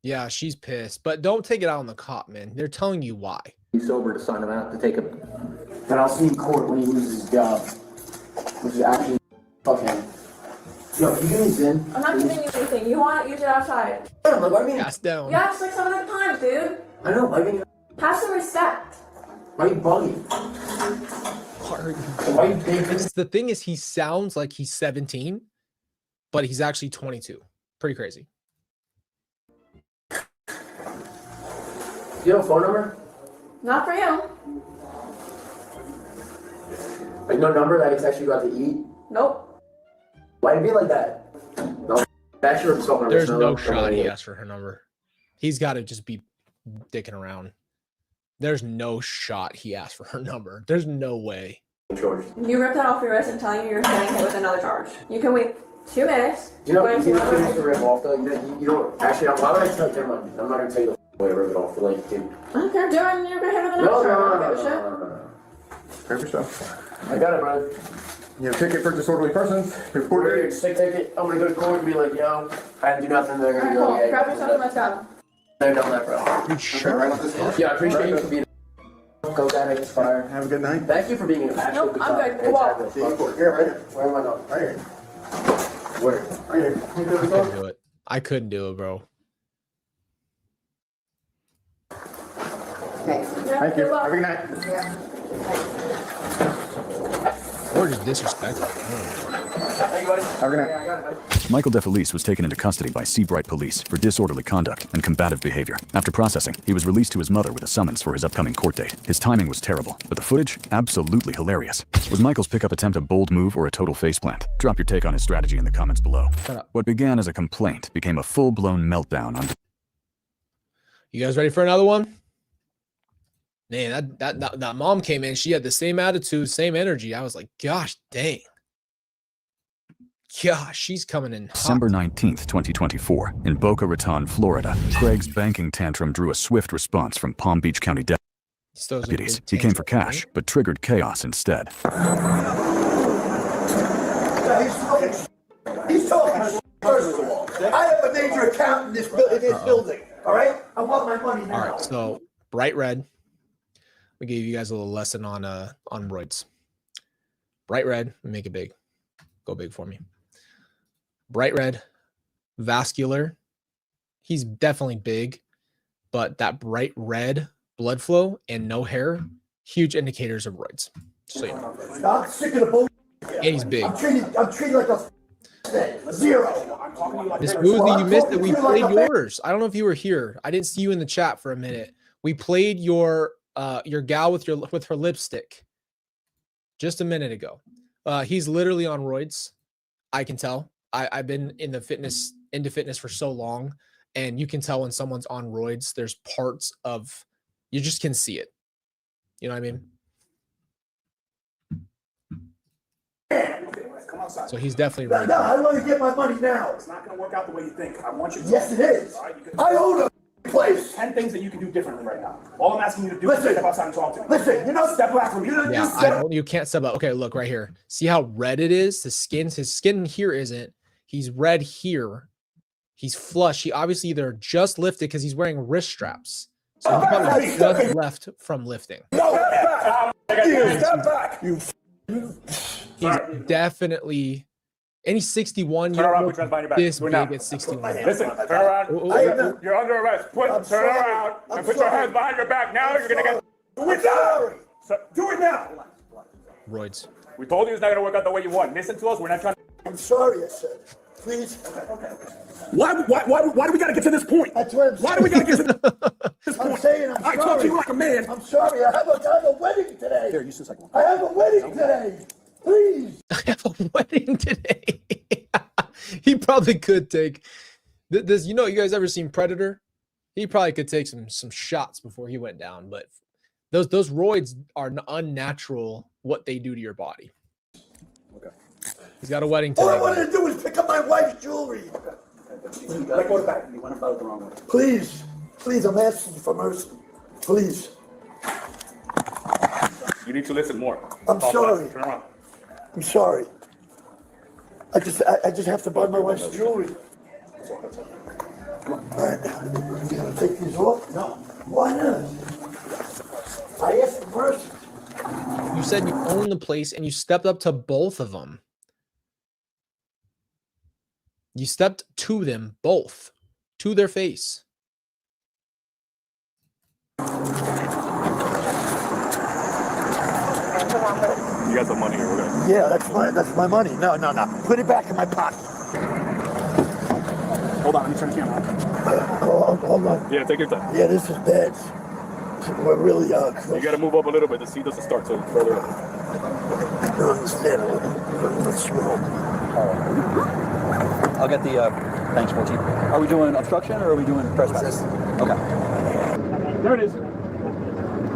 Yeah, she's pissed, but don't take it out on the cop, man. They're telling you why. He's sober to sign him out to take him. Then I'll see in court when he loses his job. Which is actually fucking. Yo, can you give me Zin? I'm not giving you anything. You want it, use it outside. What I mean, Gas down. Yeah, just like some of the time, dude. I know. I mean, Have some respect. why are you bugging? Why are you big? The thing is, he sounds like he's 17, but he's actually 22. Pretty crazy. Do you have a phone number? Not for you. Like no number that he's actually got to eat? Nope. Why'd it be like that? No, that's your phone number. There's no shot he asked for her number. He's got to just be dicking around. There's no shot he asked for her number. There's no way. George. You ripped that off your wrist and telling you you're getting hit with another charge. You can wait 2 minutes. You know, go you into don't another finish the room. rip off though. You don't actually. Why would I tell you? Never mind. I'm not gonna tell you the way to rip it off. Like, dude. I don't care, do it and you're gonna hit with another No, charge. I no, don't no, give a shit. no. Perfect stuff. I got it, bro. You have ticket for disorderly persons. Report. We're gonna stick ticket. I'm gonna go to court and be like, yo, I didn't do nothing. They're gonna Alright, go, cool. yeah. Grab your stuff and let's go. They're done that, bro. You sure? Yeah, I appreciate you for being. Go down and fire. Have a good night. Thank you for being an actual Nope, good I'm cop. good. Go walk. Here, right here. Where am I going? Right here. Where? Right here. You good I with that? couldn't do it. I couldn't do it, bro. Thanks. Yeah, Thank you. good luck. Have a good night. Yeah. Or just disrespectful. Thank you, buddy. Have a good night. Yeah, I got it. Michael DeFelice was taken into custody by Seabright Police for disorderly conduct and combative behavior. After processing, he was released to his mother with a summons for his upcoming court date. His timing was terrible, but the footage, absolutely hilarious. Was Michael's pickup attempt a bold move or a total faceplant? Drop your take on his strategy in the comments below. Shut up. What began as a complaint became a full-blown meltdown on You guys ready for another one? Man, that mom came in. She had the same attitude, same energy. I was like, gosh, dang. Gosh, she's coming in hot. December 19th, 2024, in Boca Raton, Florida. Craig's banking tantrum drew a swift response from Palm Beach County deputies. He came for cash, but triggered chaos instead. He's talking. First of all, I have a major account in this building. All right, I want my money now. All right, so bright red. We gave you guys a little lesson on roids. Bright red, make it big. Go big for me. Bright red, vascular. He's definitely big, but that bright red blood flow and no hair, huge indicators of roids. So you know. I'm sick of the bullshit. And he's big. I'm treated like a zero. Miss Boozy, you missed it. We played yours. I don't know if you were here. I didn't see you in the chat for a minute. We played your gal with her lipstick just a minute ago. He's literally on roids. I can tell. I've been into fitness for so long, and you can tell when someone's on roids. There's parts of you just can see it. You know what I mean? Come outside. So he's definitely roided. No, I want to get my money now. It's not going to work out the way you think. I want you to. Yes, it is. All right, you can, I own a place. 10 things that you can do differently right now. All I'm asking you to do is Listen. step outside and talk to me. Listen, you know, Step back from me. Yeah, you can't step up. Okay, look right here. See how red it is? His skin here isn't. He's red here. He's flush. He obviously either just lifted because he's wearing wrist straps. So he probably just left from lifting. Step back. He's definitely Any 61, Turn around, put your hands behind your back. this Do it now. big at 61. Listen, turn around. You're under arrest. Turn around and put your hands behind your back. Now you're gonna get. Do it now! Do it now! Roids. We told you it's not gonna work out the way you want. Listen to us. We're not trying. I'm sorry, I said. Please. Why do we gotta get to this point? That's what I'm saying. Why do we gotta get to this point? I'm saying I'm sorry. I talk to you like a man. I'm sorry. I have a wedding today. Here, you like one. I have a wedding today. Please. I have a wedding today. He probably could take this. You know, you guys ever seen Predator? He probably could take some shots before he went down. But those roids are unnatural. What they do to your body. Okay. He's got a wedding All today. I wanted to do was pick up my wife's jewelry. Let go of the back. You went about it the wrong way. Please, please, I'm asking for mercy. Please. You need to listen more. I'm sorry. Turn around. I'm sorry. I just have to buy my wife's jewelry. All right, you gonna take these off? No. Why not? I asked for mercy. You said you own the place and you stepped up to both of them. You stepped to them both, to their face. You got some money here. We're gonna. Yeah, that's my money. No. Put it back in my pocket. Hold on. Let me turn the camera on. Hold on. Yeah, take your time. Yeah, this is bad. We're really You gotta move up a little bit. The seat doesn't start till further up. I don't understand. What's wrong? I'll get the, thanks, 14. Are we doing obstruction or are we doing trespass? Okay. There it is.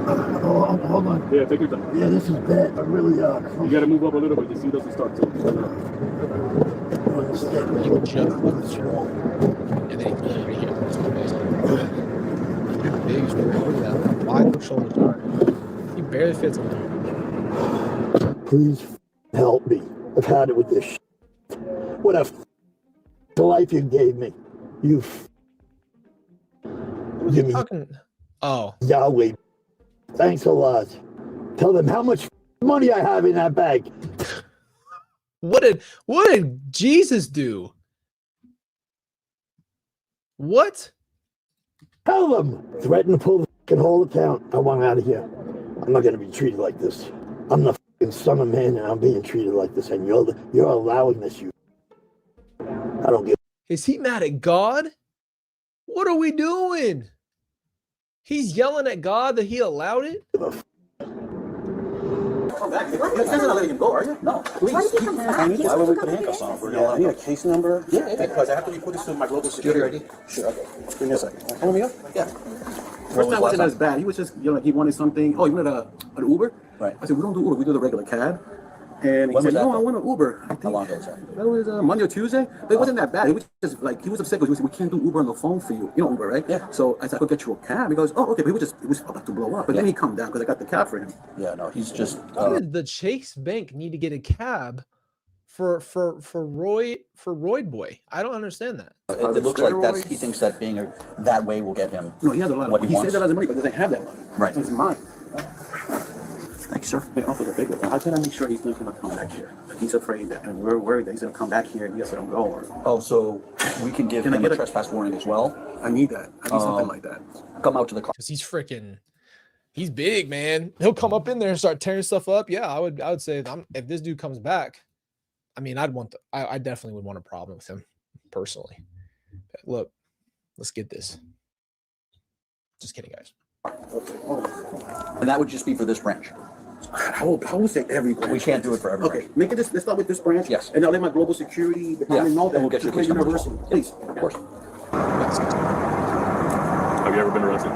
Hold on. Yeah, take your time. Yeah, this is bad. I really You gotta move up a little bit. The seat doesn't start till further up. I don't understand. What's wrong? And then he right here. Big, look at that. Wide the shoulders are. He barely fits on there. Please help me. I've had it with this shit. What the life you gave me. You give me Yahweh. Thanks a lot. Tell them how much money I have in that bag. What did Jesus do? What? Tell them. Threaten to pull the whole account. I want out of here. I'm not gonna be treated like this. I'm the son of man, and I'm being treated like this, and you're allowing this. I don't give. Is he mad at God? What are we doing? He's yelling at God that he allowed it? Come back. You're not letting him go, are you? No. Please. Why would we put handcuffs on? I need a case number. Yeah, because I have to report this to my global security. Sure, okay. Give me a second. Follow me up? Yeah. First time wasn't as bad. He was just, he wanted something. Oh, you wanted an Uber? Right. I said, we don't do Uber. We do the regular cab. And he said, no, I want an Uber. How long ago was that? That was Monday or Tuesday. But it wasn't that bad. It was just like, he was upset because we can't do Uber on the phone for you. You know Uber, right? Yeah. So I said, I could get you a cab. He goes, oh, okay. But it was about to blow up. But then he calmed down because I got the cab for him. Yeah, no, he's just. Why did the Chase Bank need to get a cab for Royd Boy? I don't understand that. It looks like he thinks that being that way will get him. No, he has a lot of money. He says that has money, but doesn't have that money. Right. It's mine. Thank you, sir. They offered a big one. How can I make sure he's not going to come back here? He's afraid that, and we're worried that he's going to come back here and he has to go. Or, so we can give him a trespass warning as well? I need that. I need something like that. Come out to the car. Because he's big, man. He'll come up in there and start tearing stuff up. Yeah, I would say if this dude comes back, I mean, I definitely would want a problem with him personally. Look, let's get this. Just kidding, guys. And that would just be for this branch. I will say every branch. We can't do it for every branch. Okay, make it. Let's start with this branch. Yes. And I'll let my global security department know that we'll get you a case number as well. Please. Of course. Have you ever been arrested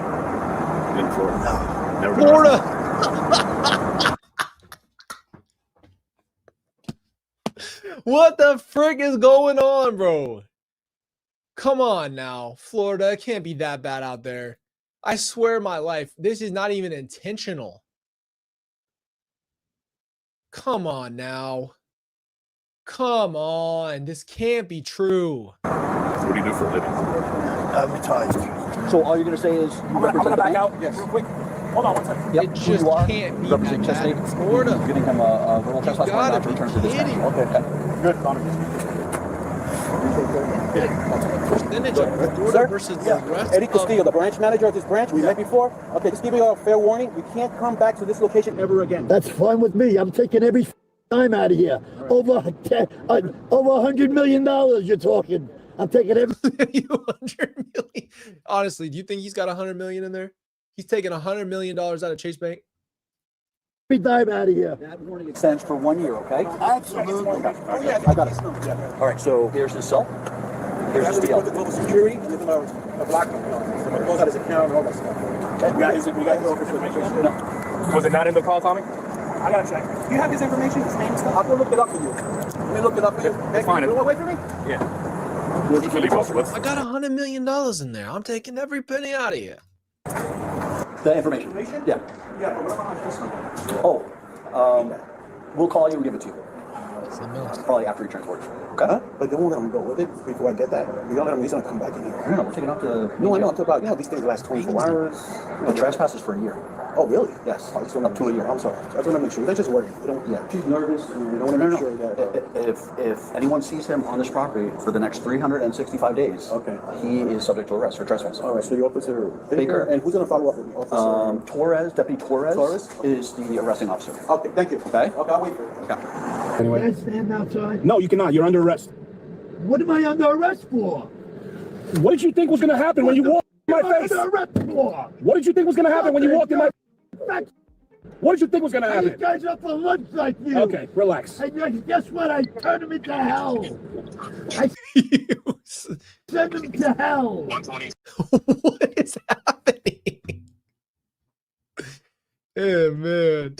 in Florida? No. Never been Florida. What the frick is going on, bro? Come on now, Florida. It can't be that bad out there. I swear my life, this is not even intentional. Come on now. Come on. This can't be true. What do you do for a living? I'm retired. So all you're going to say is... I'm going to back out yes. real quick. Hold on one second. It just can't be that bad in Florida. Giving him a verbal trespass gotta after he turns to this be kidding. Okay. Good, Connor. Percentage of Florida Sir? versus the rest Eddie of Castillo, the branch manager of this branch. We met before. Okay, just give you a fair warning. You can't come back to this location ever again. That's fine with me. I'm taking every time out of here. Over $100 million you're talking. I'm taking every... $100 million. Honestly, do you think he's got $100 million in there? He's taking $100 million out of Chase Bank. every dime out of here. That warning extends for 1 year, okay? Absolutely. I got it. All right, so here's his cell. Here's his deal. Global security, and then a block him. Goes out his account and all that stuff. Okay? We got his official information. No. Was it not in the call, Tommy? I gotta check. Do you have his information, his name and stuff? I'll go look it up for you. Let me look it up for you. It's fine. You wanna wait for me? Yeah. I got $100 million in there. I'm taking every penny out of here. The information? Yeah. Oh, we'll call you and give it to you. Probably after he turns 40. Okay? But don't let him go with it before I get that. You don't let him, he's gonna come back in here. No, we're taking up to... No, I know, I'm talking about, these things last 24 hours. No, trespass is for a year. Oh, really? Yes. Oh, up to a year, I'm sorry. I just wanna make sure, they're just worried. They don't, Yeah. she's nervous, and we don't wanna make sure that. If anyone sees him on this property for the next 365 days, Okay. he is subject to arrest for trespass. All right, so the officer Baker. and who's gonna follow up with the officer? Torres, Deputy Torres, Torres? is the arresting officer. Okay, thank you. Okay? Okay, I'll wait for it. Okay. Can I stand outside? No, you cannot. You're under arrest. What am I under arrest for? What did you think was going to happen when you walked in my face? Under arrest for? What did you think was going to happen when you walked in my... What did you think was going to You happen? guys up for lunch like you. Okay, relax. And guess what? I turn them into hell. I send them to hell. What is happening? Yeah, man.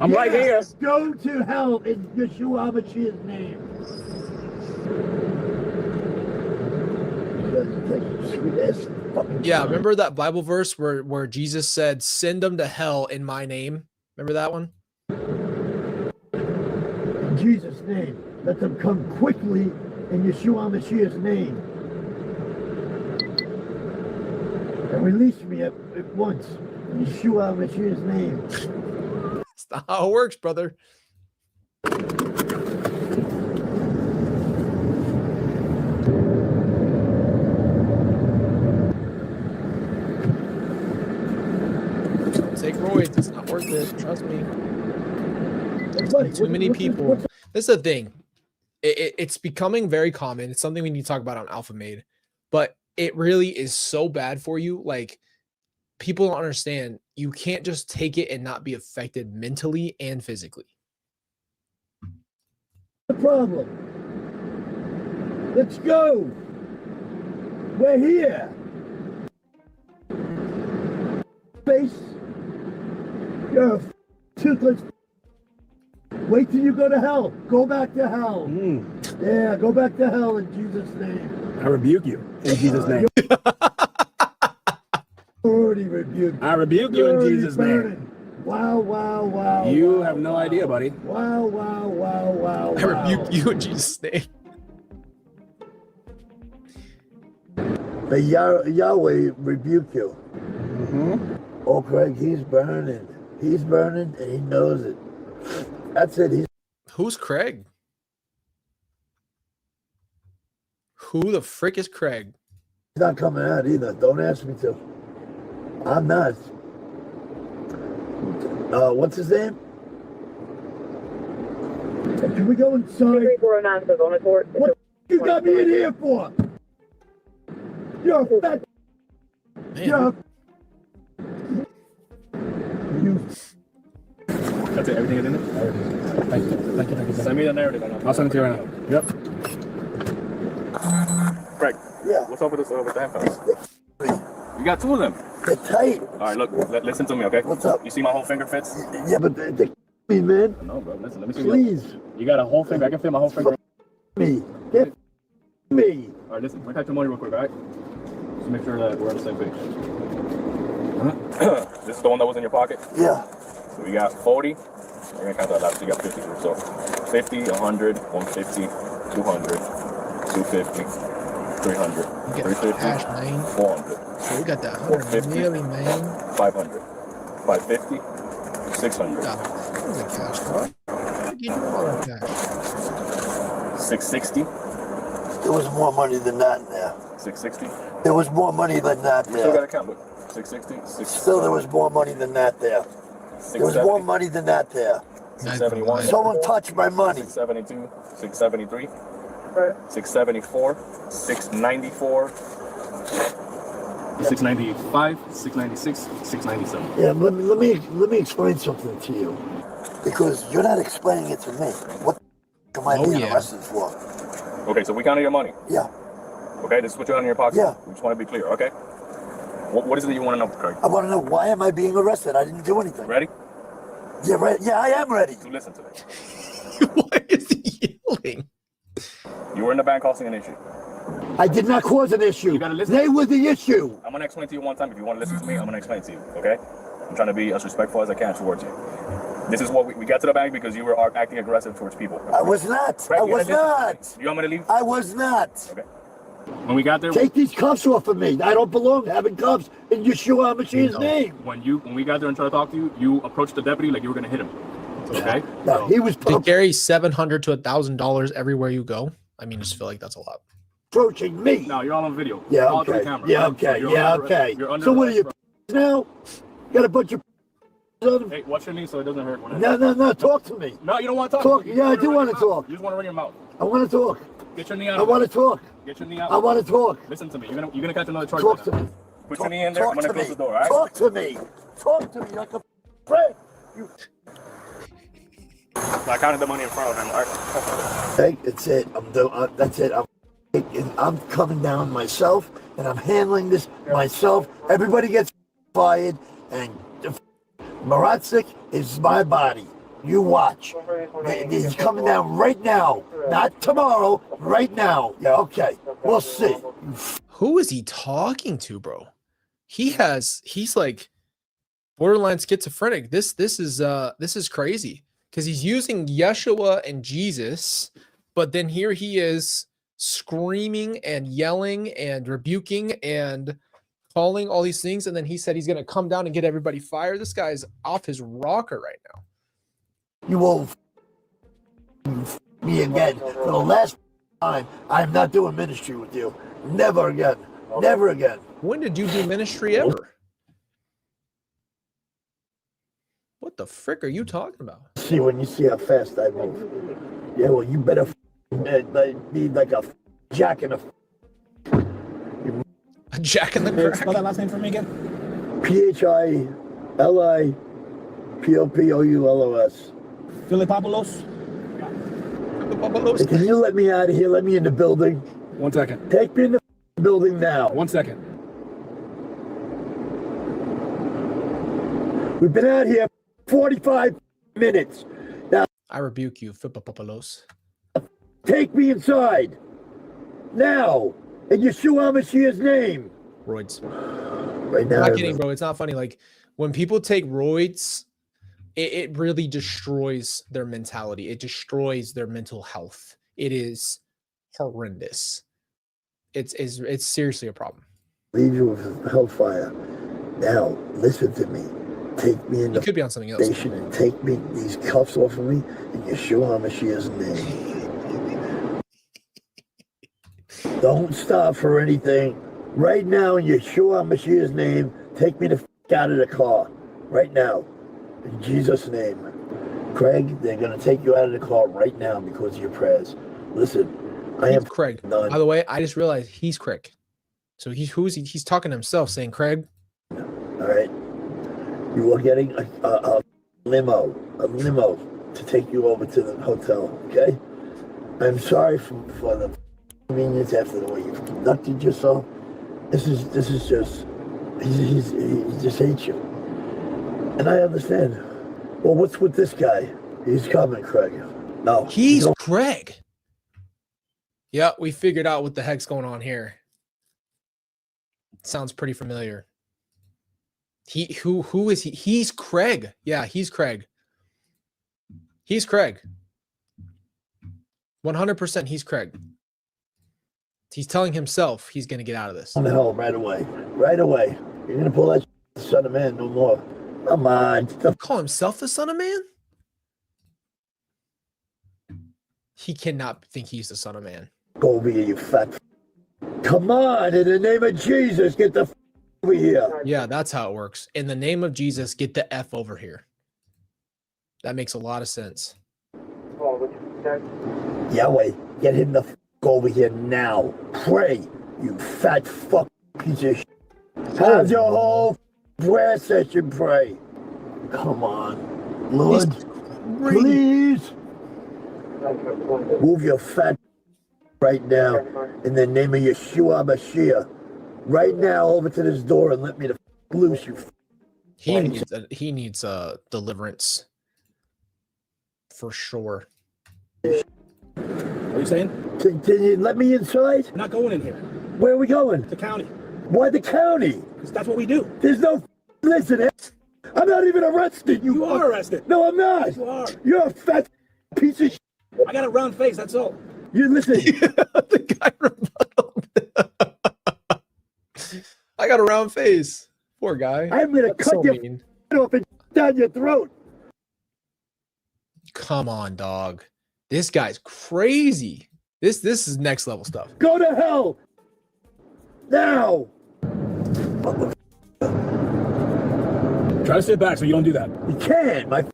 I'm right here. Go to hell in Yeshua HaMashiach's name. Yeah, remember that Bible verse where Jesus said, "Send them to hell in my name"? Remember that one? In Jesus' name, let them come quickly in Yeshua HaMashiach's name. And release me at once in Yeshua HaMashiach's name. That's not how it works, brother. Take roids. It's not worth it. Trust me. Too many people. This is the thing. It's becoming very common. It's something we need to talk about on Alpha Made, but it really is so bad for you. Like, people don't understand. You can't just take it and not be affected mentally and physically. The problem. Let's go. We're here. Face. You're a toothless. Wait till you go to hell. Go back to hell. Yeah, go back to hell in Jesus' name. I rebuke you in Jesus' name. Already rebuked. I rebuke you in Jesus' name. Wow, wow, wow. You have no idea, buddy. Wow, wow, wow, wow. I rebuke you in Jesus' name. May Yahweh rebuke you. Oh, Craig, he's burning. He's burning, and he knows it. That's it. Who's Craig? Who the frick is Craig? He's not coming out either. Don't ask me to. I'm not. What's his name? Can we go inside? What you got me in here for? You're a fat. You're you. That's it. Everything is in there? Thank you. Send me the narrative. I'll send it to you right now. Yep. Craig. Yeah. What's up with this with the headphones? You got two of them. They're tight. All right, look. Listen to me, okay? What's up? You see my whole finger fits? Yeah, but they me, man. No, bro. Listen. Let me see. Please. You got a whole finger. I can fit my whole finger. Me. Get me. All right, listen. Let me type your money real quick, all right? Just make sure that we're on the same page. This is the one that was in your pocket? Yeah. So we got 40. We're gonna count that last. So you got 50. So 50, 100, 150, 200, 250, 300, 350, 400. So we got that 100 million, man. 500, 550, 600. That was a cash car. Where did you do all that cash? 660. There was more money than that in there. 660. There was more money than that Still got there. to count, look. 660. Still, there was more money than that there. There was more money than that there. 671. Someone touched my money. 672, 673, 674, 694, 695, 696, 697. Yeah, let me explain something to you, because you're not explaining it to me. What am I being arrested for? Okay, so we counted your money. Yeah. Okay, this is what you had in your pocket. Yeah. We just want to be clear, okay? What is it that you want to know, Craig? I want to know, why am I being arrested? I didn't do anything. Ready? Yeah, right. Yeah, I am ready. So listen to me. Why is he yelling? You were in the bank causing an issue. I did not cause an issue. You gotta listen. They were the issue. I'm gonna explain to you one time. If you want to listen to me, I'm gonna explain to you. Okay? I'm trying to be as respectful as I can towards you. This is what we got to the bank because you were acting aggressive towards people. I was not. Craig, I was not. You want me to leave? I was not. Okay. When we got there, take these cuffs off of me. I don't belong having cuffs in Yeshua HaMashiach's name. When we got there and tried to talk to you, you approached the deputy like you were gonna hit him. Okay. No, he was to carry $700 to $1,000 everywhere you go. I mean, I just feel like that's a lot. Approaching me. No, you're all on video. Yeah, all okay. camera, Yeah, right? okay. So Yeah, okay. So what are you now? Got a bunch of on him? Hey, what's your knee so it doesn't hurt? No. Talk to me. No, you don't want to talk. Talk. Yeah, I do want to talk. You just want to run your mouth. I want to talk. Get your knee out. I want to talk. Get your knee out. I want to talk. Listen to me. You're gonna catch another charge. Talk to me. Put your knee in there. I'm gonna close the door. All right? Talk to me. Talk to me like a friend. I counted the money in front of him. All right. Okay, that's it. That's it. I'm coming down myself, and I'm handling this myself. Everybody gets fired, and Maratzik is my body. You watch. He's coming down right now, not tomorrow. Right now. Yeah. Okay. We'll see. Who is he talking to, bro? He's like borderline schizophrenic. This is crazy because he's using Yeshua and Jesus, but then here he is screaming and yelling and rebuking and calling all these things, and then he said he's gonna come down and get everybody fired. This guy's off his rocker right now. You will me again for the last time. I'm not doing ministry with you. Never again. Never again. When did you do ministry ever? What the frick are you talking about? See when you see how fast I move. Yeah, well, you better be like a jack in a jack in the crack. Spell that last name for me again. Philipopoulos. Philippopoulos. Can you let me out of here? Let me in the building. 1 second. Take me in the building now. 1 second. We've been out here 45 minutes. Now, I rebuke you, Philipopoulos. Take me inside. Now. In Yeshua HaMashiach's name. Roids. Right now. I'm not kidding, bro. It's not funny. Like when people take roids, it really destroys their mentality. It destroys their mental health. It is horrendous. It's seriously a problem. Leave you with hellfire. Now, listen to me. Take me in the could be on something else. Station and take me these cuffs off of me in Yeshua HaMashiach's name. Don't stop for anything. Right now, in Yeshua HaMashiach's name, take me the out of the car. Right now. In Jesus' name. Craig, they're going to take you out of the car right now because of your prayers. Listen, I am Craig. done. By the way, I just realized he's Craig. So he's talking to himself saying, Craig. All right. You are getting a limo to take you over to the hotel, okay? I'm sorry for the convenience after the way you've conducted yourself. This is just he just hates you, and I understand. Well, what's with this guy? He's coming, Craig. No, he's Craig. Yeah, we figured out what the heck's going on here. Sounds pretty familiar. Who is he? He's Craig. Yeah, he's Craig. He's Craig. 100% he's Craig. He's telling himself he's going to get out of this. On the hell right away. Right away. You're going to pull that son of man no more. Come on. Call himself the Son of Man? He cannot think he's the Son of Man. Colby, you fat. Come on, in the name of Jesus, get the over here. Yeah, that's how it works. In the name of Jesus, get the F over here. That makes a lot of sense. Yahweh, get him the over here now. Pray, you fat fuck piece of shit. Have your whole prayer session pray. Come on. Lord, please. Move your fat right now in the name of Yeshua Mashiach. Right now over to this door and let me loose you. He needs deliverance. For sure. What are you saying? Continue. Let me inside. We're not going in here. Where are we going? The county. Why the county? Because that's what we do. There's no. Listen, I'm not even arrested. You are arrested. No, I'm not. You are. You're a fat piece of shit. I got a round face, that's all. You listen. The guy rebutted. I got a round face. Poor guy. I'm going to cut so your mean. off and down your throat. Come on, dog. This guy's crazy. This is next level stuff. Go to hell. Now. Try to sit back so you don't do that. You can't. My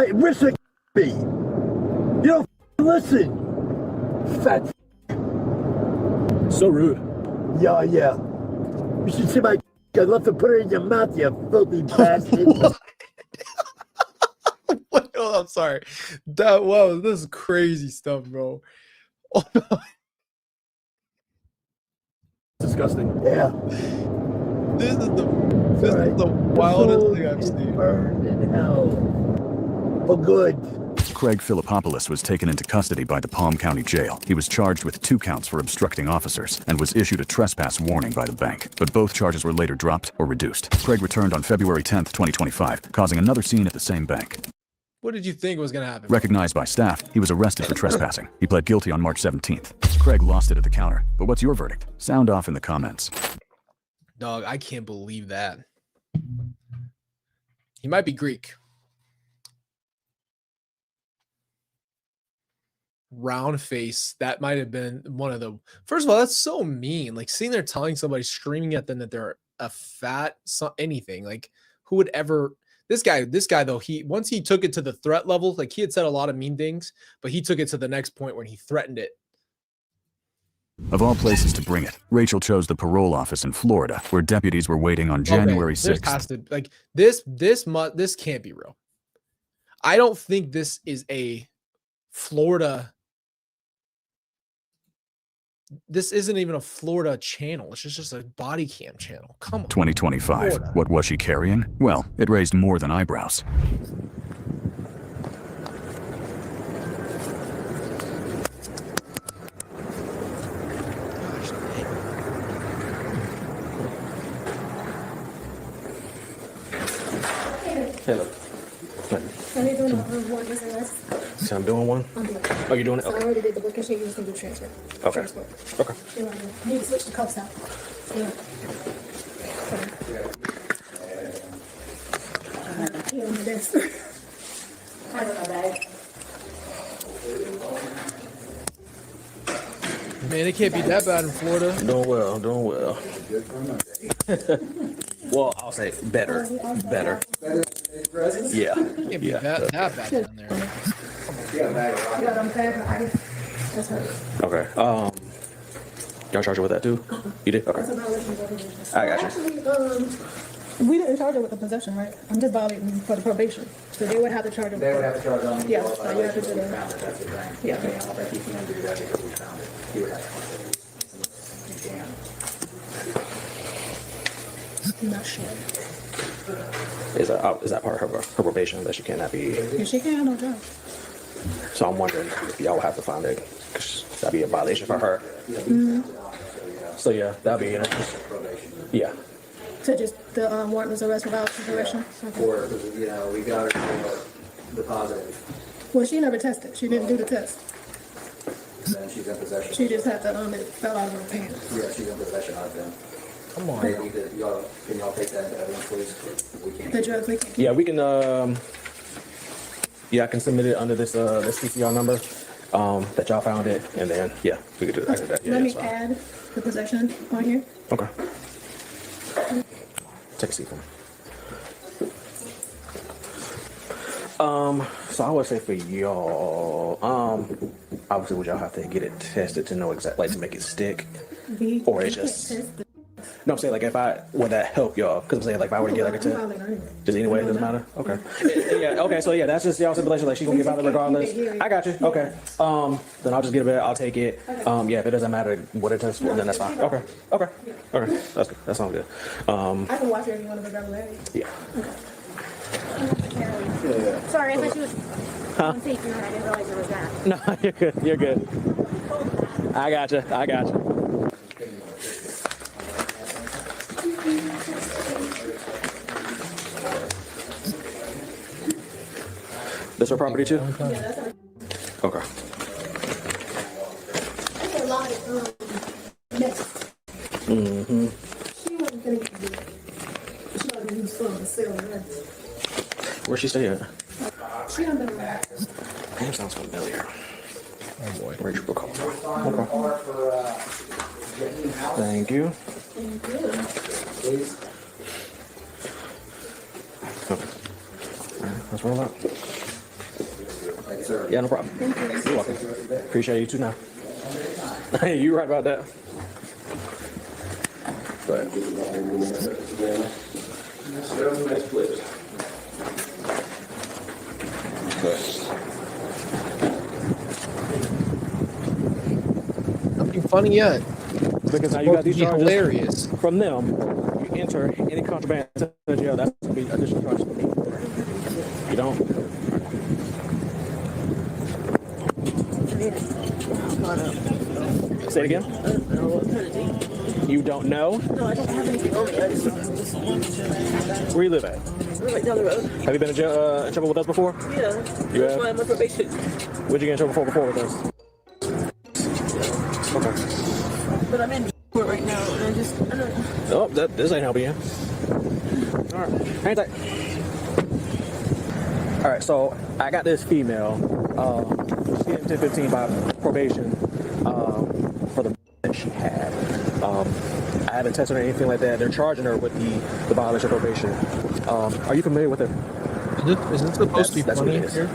wrists are me. You don't listen. Fat. So rude. Yeah. You should see my. I'd love to put it in your mouth, you filthy bastard. Oh, I'm sorry. This is crazy stuff, bro. Oh, no. Disgusting. Yeah. This is the wildest thing I've seen. Burned in hell. For good. Craig Philippopoulos was taken into custody by the Palm County Jail. He was charged with 2 counts for obstructing officers and was issued a trespass warning by the bank. But both charges were later dropped or reduced. Craig returned on February 10th, 2025, causing another scene at the same bank. What did you think was going to happen? Recognized by staff, he was arrested for trespassing. He pled guilty on March 17th. Craig lost it at the counter. But what's your verdict? Sound off in the comments. Dog, I can't believe that. He might be Greek. Round face. That might have been one of the. First of all, that's so mean. Like sitting there telling somebody, screaming at them that they're a fat anything. Like who would ever? This guy though, once he took it to the threat level, like he had said a lot of mean things, but he took it to the next point when he threatened it. Of all places to bring it, Rachel chose the parole office in Florida, where deputies were waiting on January 6th. This can't be real. I don't think this is a Florida. This isn't even a Florida channel. It's just a body cam channel. Come on. 2025. Florida. What was she carrying? Well, it raised more than eyebrows. Hello. Are you doing one missing list? So I'm doing one? I'm doing it. Oh, you're doing it? So I Okay. already did the booking sheet. You just need to transfer. Okay. Transport. Okay. You need to switch the cuffs out. Yeah. Here on the desk. I don't know, bag. Man, it can't be that bad in Florida. Doing well, doing well. Well, I'll say better. Better. Yeah. It can't be that bad down there. That's her. Okay. Y'all charge her with that too? You did? Okay. I got you. Actually, we didn't charge her with the possession, right? I'm just violating for the probation. So they would have to charge her. They would have to charge on. Yeah, so you have to do that. That's the thing. Yeah. But he can't do that because we found it. He would have to. You can. I'm not sure. Is that part of her probation that she cannot be? Yeah, she can't have no job. So I'm wondering if y'all will have to find it, 'cause that'd be a violation for her. Mm-hmm. So yeah, that'd be yeah. So just the warrantless arrest without consideration? Or, we got her the positive. Well, she never tested. She didn't do the test. Then she's in possession. She just had to, it fell out of her pants. Yeah, she's in possession of them. Come on. Maybe that can y'all take that evidence, please? We can't. The drug we can. Yeah, we can. Yeah, I can submit it under this this CCR number that y'all found it, and then yeah, we could do that. Yeah, Let me that's fine. add the possession on here. Okay. Take a seat for me. So I would say for y'all, obviously would y'all have to get it tested to know exactly, like to make it stick, or it just. No, I'm saying like would that help y'all? Because I'm saying like if I were to get like a test, just anyway, it doesn't matter. Okay. Yeah. Okay. So yeah, that's just y'all stipulation. Like she's gonna get out of it regardless. I got you. Okay. Then I'll just get a bit. I'll take it. Yeah. If it doesn't matter what it tests for, then that's fine. Okay. Okay. Okay. That's good. That sounds good. I can watch it if you want to regularly. Yeah. Sorry, I thought you was Huh? on safety and I didn't realize there was that. No, you're good. You're good. I got you. I got you. This her property too? Okay. Mm-hmm. Where's she stay at? Name sounds familiar. Oh boy. Rachel call. Okay. Thank you. Okay. All right, let's roll out. Yeah, no problem. You're welcome. Appreciate you too now. You right about that. But Nothing funny yet. Because now you got these charges hilarious from them. You enter any contraband to the jail, that's going to be additional charges for me. You don't? Say it again? You don't know? No, I don't have anything on me. I just Where you live at? right down the road. Have you been in trouble with us before? Yeah. You That's have? why I'm on probation. What'd you get in trouble for before with us? Okay. But I'm in court right now, and I don't. Oh, this ain't helping you. All right. Hang tight. All right, so I got this female. She's getting 10-15 by probation for the that she had. I haven't tested her or anything like that. They're charging her with the violation of probation. Are you familiar with her? Is this supposed to be that's funny what it is. here?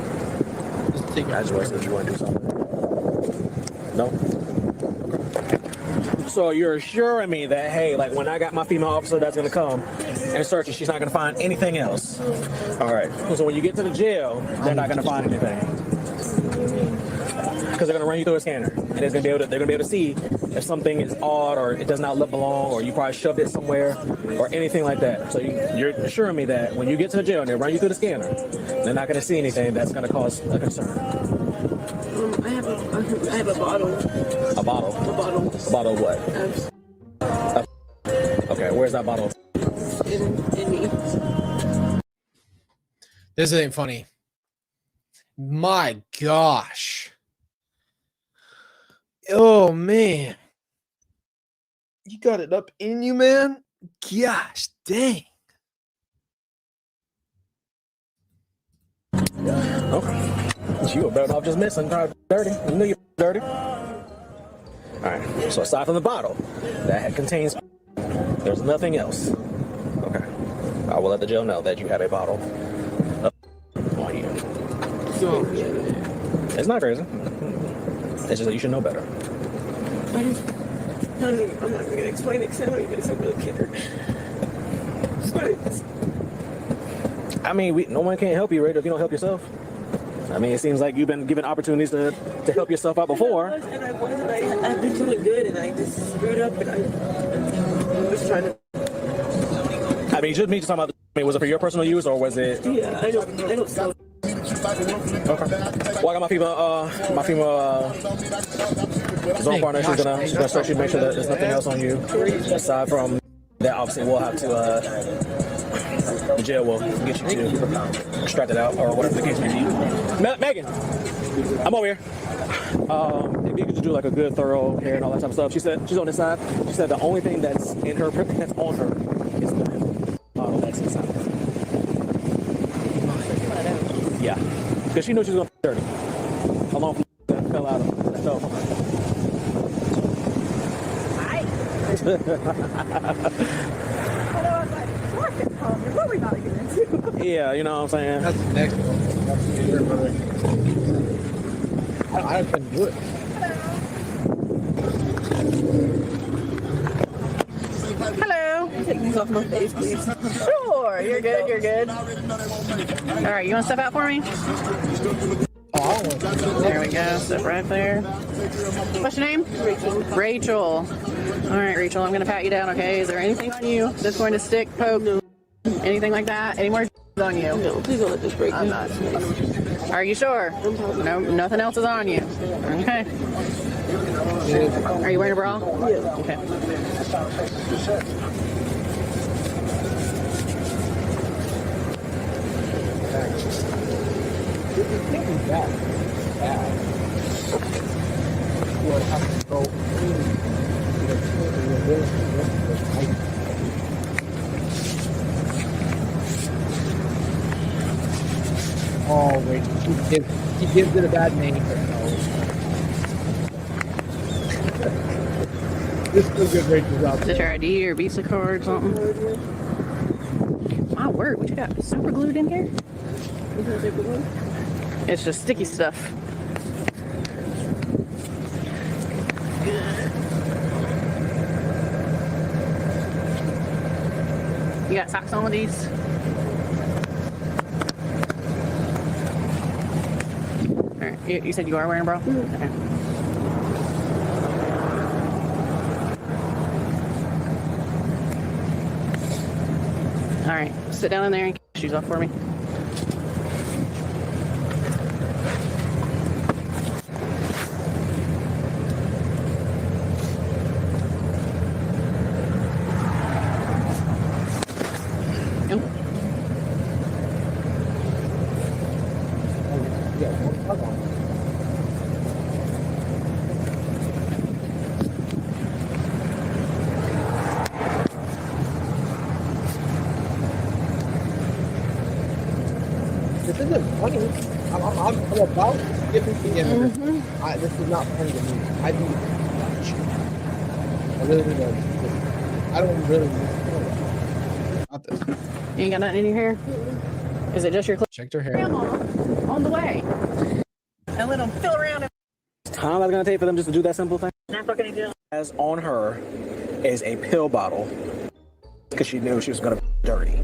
I just wanted to see if you want to do something. No? Okay. So you're assuring me that, hey, like when I got my female officer that's going to come and search you, she's not going to find anything else. All right. So when you get to the jail, they're not going to find anything. Because they're going to run you through a scanner. And they're going to be able to see if something is odd or it does not belong or you probably shoved it somewhere or anything like that. So you're assuring me that when you get to the jail and they run you through the scanner, they're not going to see anything that's going to cause a concern. I have a bottle. A bottle? A bottle. A bottle of what? Okay, where's that bottle? In me. This ain't funny. My gosh. Oh man. You got it up in you, man? Gosh dang. Okay. You were better off just missing. Dirty. I knew you were dirty. Alright, so aside from the bottle that contains, there's nothing else. Okay. I will let the jail know that you have a bottle on you. It's not crazy. It's just that you should know better. I'm not even going to explain it because I don't even really care. I mean, no one can help you, right? If you don't help yourself. I mean, it seems like you've been given opportunities to help yourself out before. And I was, and I've been doing good, and I just screwed up, and I was trying to. I mean, me just talking about. I mean, was it for your personal use or was it? Yeah, I don't sell. Okay. Well, I got my female zone partner. She's gonna search you, make sure that there's nothing else on you aside from that. Obviously, we'll have to. The jail will get you to extract it out or whatever the case may be. Megan, I'm over here. If you could to do like a good thorough hair and all that type of stuff. She said she's on this side. She said the only thing that's in her that's on her is the bottle that's inside of her. Yeah, because she knew she was gonna be dirty. How long that fell out of that fell from her. What are we about to get into? Yeah, you know what I'm saying? That's the next one. I couldn't do it. Hello. Take these off my face, please. Sure, you're good, you're good. All right, you want to step out for me? There we go, step right there. What's your name? Rachel. Rachel. All right, Rachel, I'm going to pat you down, okay? Is there anything on you that's going to stick, poke, anything like that? Any more on you? No, please don't let this break. I'm not. Are you sure? No, nothing else is on you. Okay. Are you wearing a bra? Yeah. Okay. Oh, wait. He gives it a bad name. This is a good Rachel's out Is this your ID or Visa card or something? My word, what you got? Super glued in here? It's just sticky stuff. You got socks on with these? Alright, you said you are wearing a bra? Okay. Alright, sit down in there and get your shoes off for me. This isn't funny. I'm about to skip it again. This is not funny to me. I do much. I really don't. I don't really. Not this. You ain't got nothing in your hair? Is it just your clothes? Checked her hair. On the way. And let them fill around. How long is it gonna take for them just to do that simple thing? That's what can do. As on her is a pill bottle because she knew she was gonna be dirty.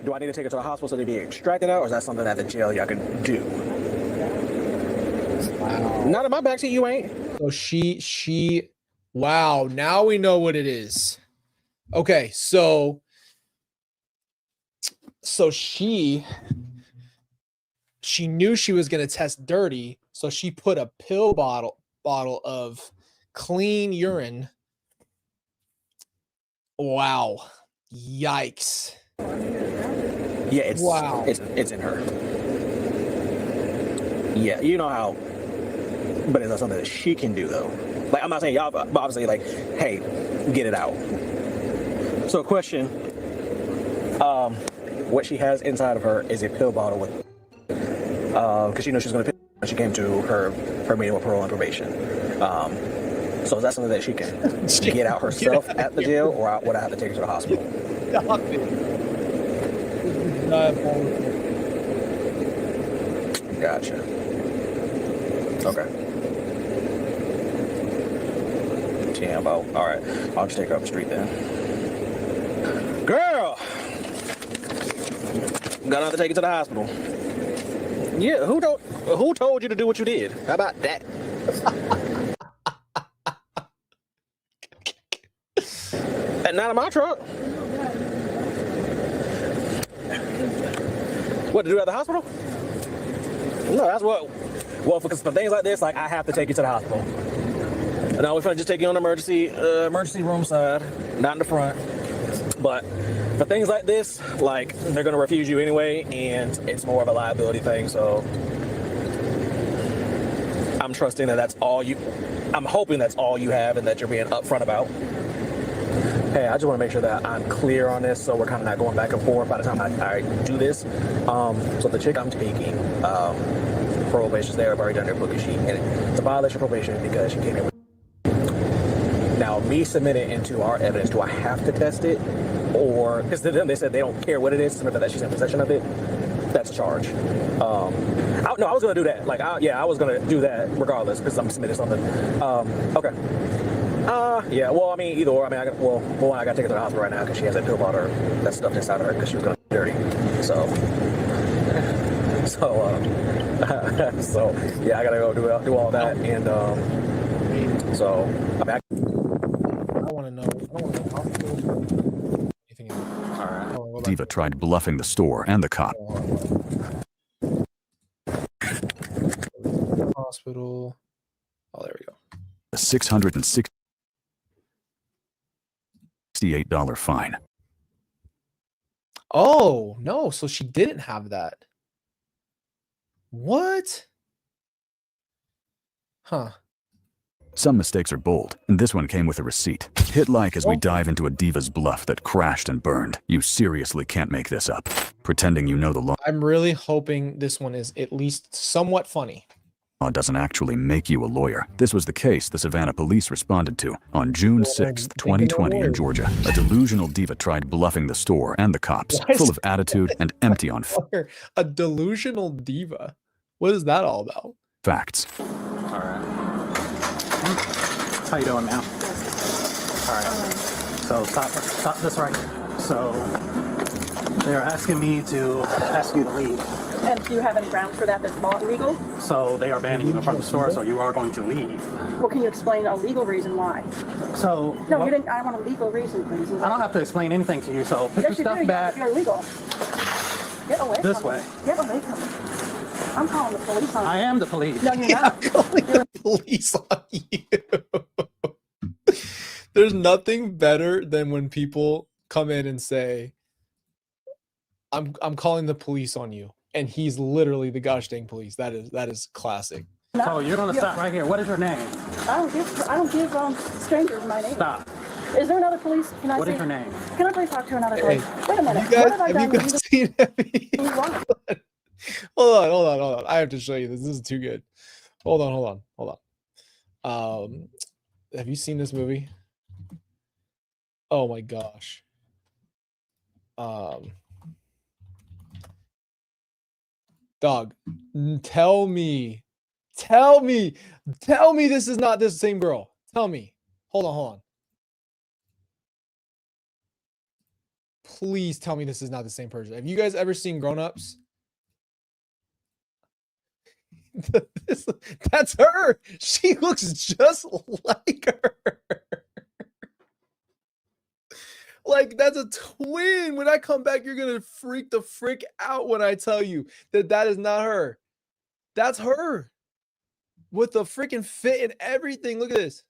Do I need to take her to the hospital so they be extracted out, or is that something at the jail y'all can do? Wow. Not in my backseat, you ain't. So she, wow. Now we know what it is. Okay, so she knew she was gonna test dirty, so she put a pill bottle of clean urine. Wow. Yikes. Yeah, it's wow. It's in her. Yeah, you know how, but it's not something that she can do though. Like I'm not saying y'all, but obviously like, hey, get it out. So question, what she has inside of her is a pill bottle with, because she knows she's gonna pill when she came to her meeting with parole and probation. So is that something that she can get out herself at the jail, or would I have to take her to the hospital? Stop it. Gotcha. Okay. Yeah, about all right. I'll just take her up the street then. Girl, gonna have to take you to the hospital. Yeah, who told you to do what you did? How about that? And not in my truck. What, to do at the hospital? No, that's what. Well, for things like this, like I have to take you to the hospital. Now we're gonna just take you on the emergency room side, not in the front. But for things like this, like they're gonna refuse you anyway, and it's more of a liability thing. So I'm trusting that that's all you. I'm hoping that's all you have, and that you're being upfront about. Hey, I just want to make sure that I'm clear on this, so we're kind of not going back and forth by the time I do this. So the chick I'm taking, probation's there. I've already done their booking sheet, and it's a violation of probation because she came in with. Now, me submitting into our evidence, do I have to test it? Or, because to them, they said they don't care what it is, simply that she's in possession of it. That's a charge. No, I was going to do that. Like, I was going to do that regardless, because I'm submitting something. Okay. Yeah, well, I mean, either or. I mean, I got to take her to the hospital right now because she has that pill bottle that stuff inside of her because she was going to be dirty. So, yeah, I got to go do all that. And, so, I'm back. I want to know. Anything else? All right. Diva tried bluffing the store and the cop. Hospital. Oh, there we go. A $668 fine. Oh, no. So she didn't have that. What? Huh. Some mistakes are bold, and this one came with a receipt. Hit like as we dive into a diva's bluff that crashed and burned. You seriously can't make this up. Pretending you know the law I'm really hoping this one is at least somewhat funny. doesn't actually make you a lawyer. This was the case the Savannah police responded to on June 6th, 2020 in Georgia. A delusional diva tried bluffing the store and the cops, full of attitude and empty on A delusional diva. What is that all about? facts. All right. How you doing, ma'am? All right. So stop this right here. So they're asking me to ask you to leave. And do you have any grounds for that that's not legal? So they are banning you from the store, so you are going to leave. Well, can you explain a legal reason why? So No, well, you didn't. I want a legal reason, please. I don't have to explain anything to you, so put Yes, your you stuff do. back You're illegal. Get away this from way. me. Get away from me. I'm calling the police on you. I am the police. No, you're not. Calling the police on you. There's nothing better than when people come in and say, I'm calling the police on you. And he's literally the gosh dang police. That is classic. No, so you're gonna stop right here. What is your name? I don't give strangers my name. Stop. Is there another police? Can I What see? is your name? Can I please talk to another Hey, police? Wait a minute. You guys, What have I have done? you guys seen Hold on. I have to show you this. This is too good. Hold on. Have you seen this movie? Oh my gosh. Dog, tell me this is not this same girl. Tell me. Hold on. Please tell me this is not the same person. Have you guys ever seen Grown Ups? That's her. She looks just like her. Like, that's a twin. When I come back, you're gonna freak the frick out when I tell you that is not her. That's her with the freaking fit and everything. Look at this.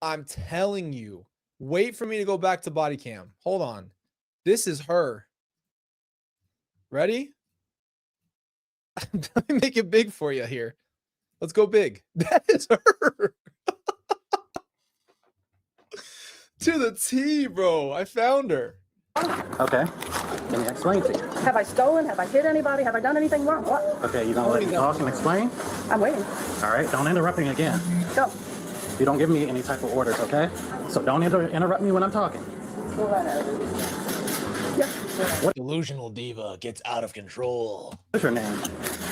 I'm telling you. Wait for me to go back to body cam. Hold on. This is her. Ready? Let me make it big for you here. Let's go big. That is her. To the T, bro. I found her. Okay. Let me explain to you. Have I stolen? Have I hit anybody? Have I done anything wrong? What? Okay, you gonna let me talk and explain? I'm waiting. All right, don't interrupt me again. Go. You don't give me any type of orders, okay? So don't interrupt me when I'm talking. What delusional diva gets out of control? What's your name?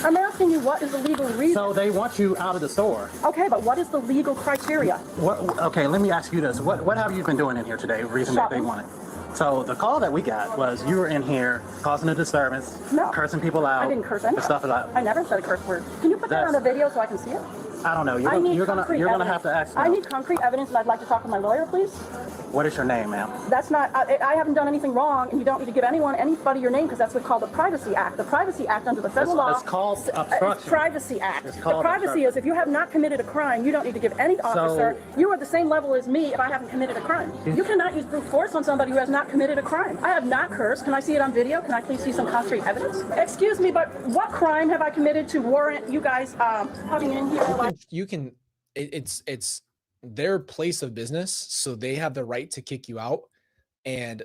I'm asking you what is the legal reason. So they want you out of the store. Okay, but what is the legal criteria? Okay, let me ask you this. What have you been doing in here today? Reason that they want it. So the call that we got was you were in here causing a disturbance, cursing people out. I didn't curse anyone. Stuff like that. I never said a curse word. Can you put that on a video so I can see it? I don't know. You're gonna have to ask. I need concrete evidence, and I'd like to talk to my lawyer, please. What is your name, ma'am? That's not, I haven't done anything wrong, and you don't need to give anybody your name, because that's what's called the Privacy Act. The Privacy Act under the federal law. It's called It's obstruction. Privacy Act. It's The called privacy is if you have not committed a crime, you don't need to give any officer, you are the same level as me if I haven't committed a crime. You cannot use brute force on somebody who has not committed a crime. I have not cursed. Can I see it on video? Can I please see some concrete evidence? Excuse me, but what crime have I committed to warrant you guys coming in here? You can, it's their place of business, so they have the right to kick you out, and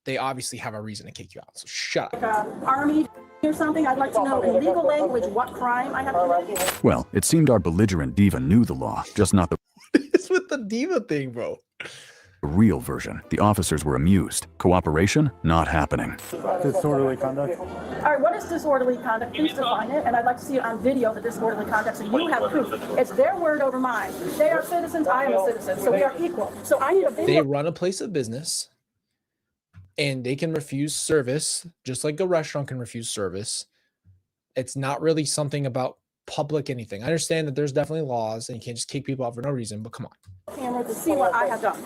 they obviously have a reason to kick you out. So shut up. Army or something. I'd like to know in legal language what crime I have committed. Well, it seemed our belligerent diva knew the law, just not the It's with the diva thing, bro. real version. The officers were amused. Cooperation not happening. Disorderly conduct. All right, what is disorderly conduct? Please define it, and I'd like to see it on video, the disorderly conduct, so you have proof. It's their word over mine. They are citizens, I am a citizen, so we are equal. So I need a video. They run a place of business, and they can refuse service, just like a restaurant can refuse service. It's not really something about public anything. I understand that there's definitely laws, and you can't just kick people out for no reason, but come on. Camera to see what I have done.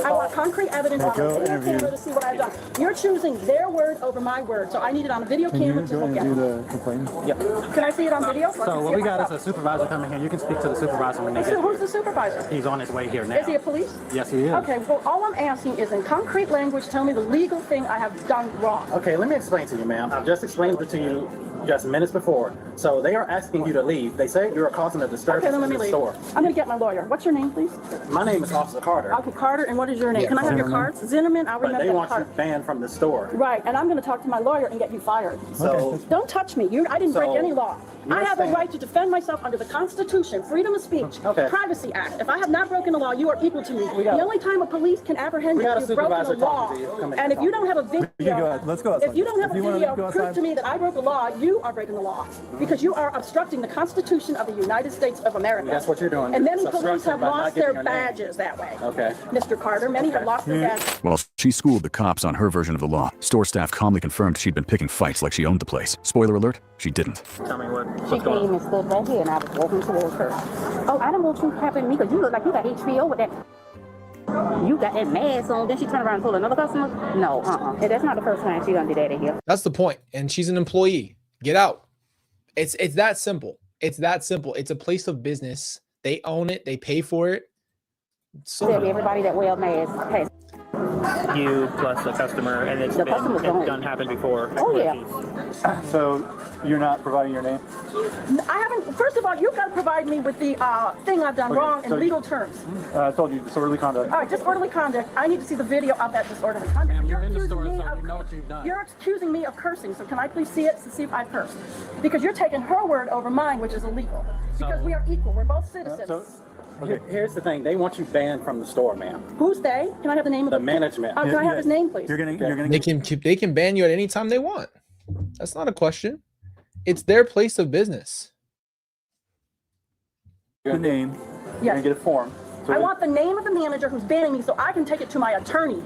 I want concrete evidence on the video camera to see what I've done. You're choosing their word over my word, so I need it on a video camera to look at. Can you do the complaint? Yep. Can I see it on video? So what we got is a supervisor coming here. You can speak to the supervisor when they get Who's the supervisor? He's on his way here now. Is he a police? Yes, he is. Okay, well, all I'm asking is in concrete language, tell me the legal thing I have done wrong. Okay, let me explain to you, ma'am. I've just explained it to you just minutes before. So they are asking you to leave. They say you are causing a disturbance Okay, then let in me the leave. store. I'm going to get my lawyer. What's your name, please? My name is Officer Carter. Okay, Carter, and what is your name? Yeah, Can I have your Zimmerman. cards? Zimmerman, I'll But remember they that want card. you banned from the store. Right, and I'm going to talk to my lawyer and get you fired. So Don't touch me. I didn't break So, any law. I you're have a saying- right to defend myself under the Constitution, freedom of speech, Okay. Privacy Act. If I have not broken the law, you are equal to me. The only time a police can apprehend We you got a is you've broken the supervisor law. talking to you. Come in And if and you talk. don't have a You can go video, out. Let's go outside. if you don't have If a you wanna video, go prove outside. to me that I broke the law, you are breaking the law. Because you are obstructing the Constitution of the United States of America. That's what you're doing. And many It's police obstruction have by not lost giving their your name. badges that way. Okay. Mr. Carter, many have lost their badges. While she schooled the cops on her version of the law, store staff calmly confirmed she'd been picking fights like she owned the place. Spoiler alert, she didn't. Tell me She came and stood right here, and I was walking towards her. Oh, I don't want you tapping me, because you look like you got HBO with that. You got that mask on. Then she turned around and told another customer, no, And that's not the first time she done did that in here. That's the point. And she's an employee. Get out. It's that simple. It's that simple. It's a place of business. They own it. They pay for it. So Everybody that wear a mask has. You plus the customer, and it's The been customer's gone. done happened before. Oh, yeah. So you're not providing your name? I haven't, first of all, you've got to provide me with the thing I've done Okay, wrong in so legal terms. I told you disorderly conduct. All right, disorderly conduct. I need to see the video of that disorderly conduct. You're in the store, so you know what you've done. You're accusing me of cursing, so can I please see it to see if I cursed? Because you're taking her word over mine, which is illegal. Because we are equal. We're both citizens. Here's the thing. They want you banned from the store, ma'am. Who's they? Can I have the name of The management. Can I have his name, please? they can ban you at any time they want. That's not a question. It's their place of business. Your name. Yes. You're gonna get a form. So I want the name of the manager who's banning me so I can take it to my attorney.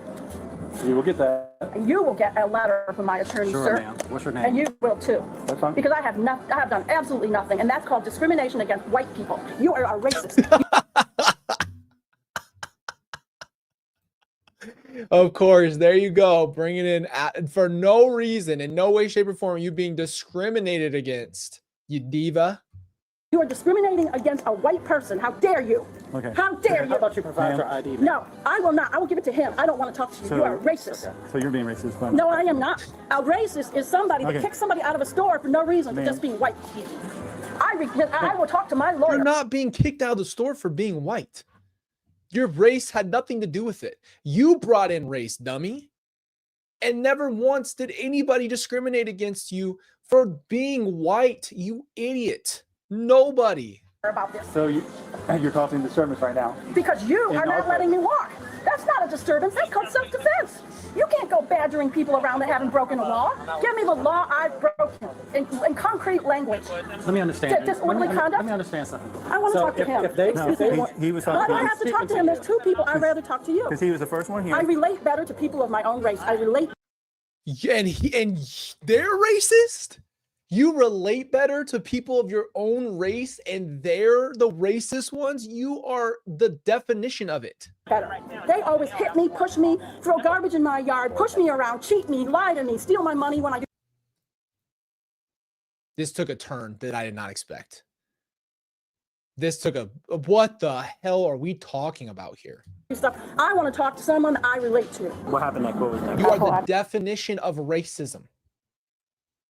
you will get that. And you will get a letter from my attorney, Sure, sir. ma'am. What's your name? And you will too. That's fine. Because I have done absolutely nothing, and that's called discrimination against white people. You are a racist. Of course, there you go. Bring it in for no reason, in no way, shape, or form. You being discriminated against, you diva. You are discriminating against a white person. How dare you? Okay. How dare you? How about you provide your ID? ma'am? No, I will not. I will give it to him. I don't want to talk to you. You are a racist. So you're being racist. Fine. No, I am not. A racist is somebody that Okay. kicks somebody out of a store for no reason for Ma'am. just being white. I will talk to my lawyer. You're not being kicked out of the store for being white. Your race had nothing to do with it. You brought in race, dummy. And never once did anybody discriminate against you for being white, you idiot. Nobody. About this. So you're causing disturbance right now. Because you In are our not place. letting me walk. That's not a disturbance. That's called self-defense. You can't go badgering people around that haven't broken the law. Give me the law I've broken in concrete language. Let me understand. Disorderly conduct? Let me understand something. I want to talk to him. If they he was Why talking do I have to talk to him? There's two people. I'd rather talk to you. because he was the first one here. I relate better to people of my own race. I relate. And they're racist? You relate better to people of your own race and they're the racist ones. You are the definition of it. Better. They always hit me, push me, throw garbage in my yard, push me around, cheat me, lie to me, steal my money when I do. This took a turn that I did not expect. This took a, what the hell are we talking about here? Stuff. I want to talk to someone I relate to. What happened next? What was next? You are the definition of racism.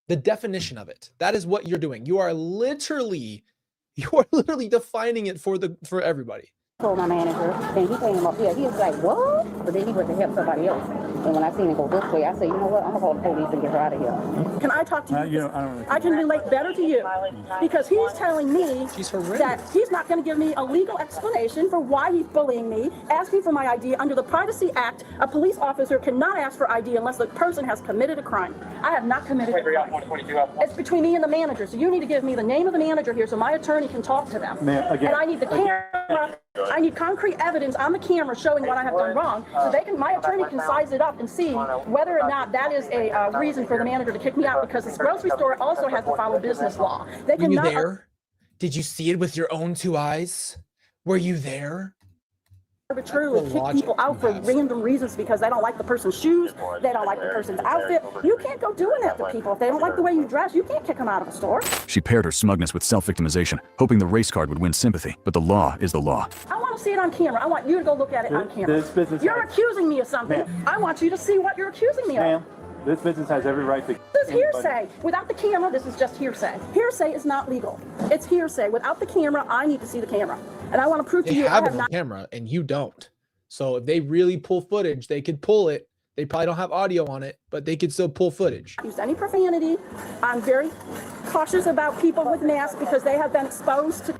The definition of it. That is what you're doing. You are literally defining it for everybody. Told my manager, and he came up here. He was like, "What?" But then he went to help somebody else. And when I seen him go this way, I said, "You know what? I'm gonna call the police and get her out of here." Can I talk to you? I don't really I can relate better to you because he's telling me that he's not going to give me a legal explanation for why he's bullying me, asking for my ID. Under the Privacy Act, a police officer cannot ask for ID unless the person has committed a crime. I have not committed a crime. It's between me and the manager, so you need to give me the name of the manager here so my attorney can talk to them. And I need the camera. I need concrete evidence on the camera showing what I have done wrong, so my attorney can size it up and see whether or not that is a reason for the manager to kick me out, because this grocery store also has to follow business law. They Were you there? Did you see it with your own two eyes? Were you there? Arbitrarily kick people out for random reasons because they don't like the person's shoes, they don't like the person's outfit. You can't go doing that to people. If they don't like the way you dress, you can't kick them out of a store. She paired her smugness with self-victimization, hoping the race card would win sympathy. But the law is the law. I want to see it on camera. I want you to go look at it on camera. You're accusing me of something. I want you to see what you're accusing me of. This business has every right to. This is hearsay. Without the camera, this is just hearsay. Hearsay is not legal. It's hearsay. Without the camera, I need to see the camera. And I want to prove to you I have have it not. on camera and you don't. So if they really pull footage, they could pull it. They probably don't have audio on it, but they could still pull footage. Use any profanity. I'm very cautious about people with masks because they have been exposed to.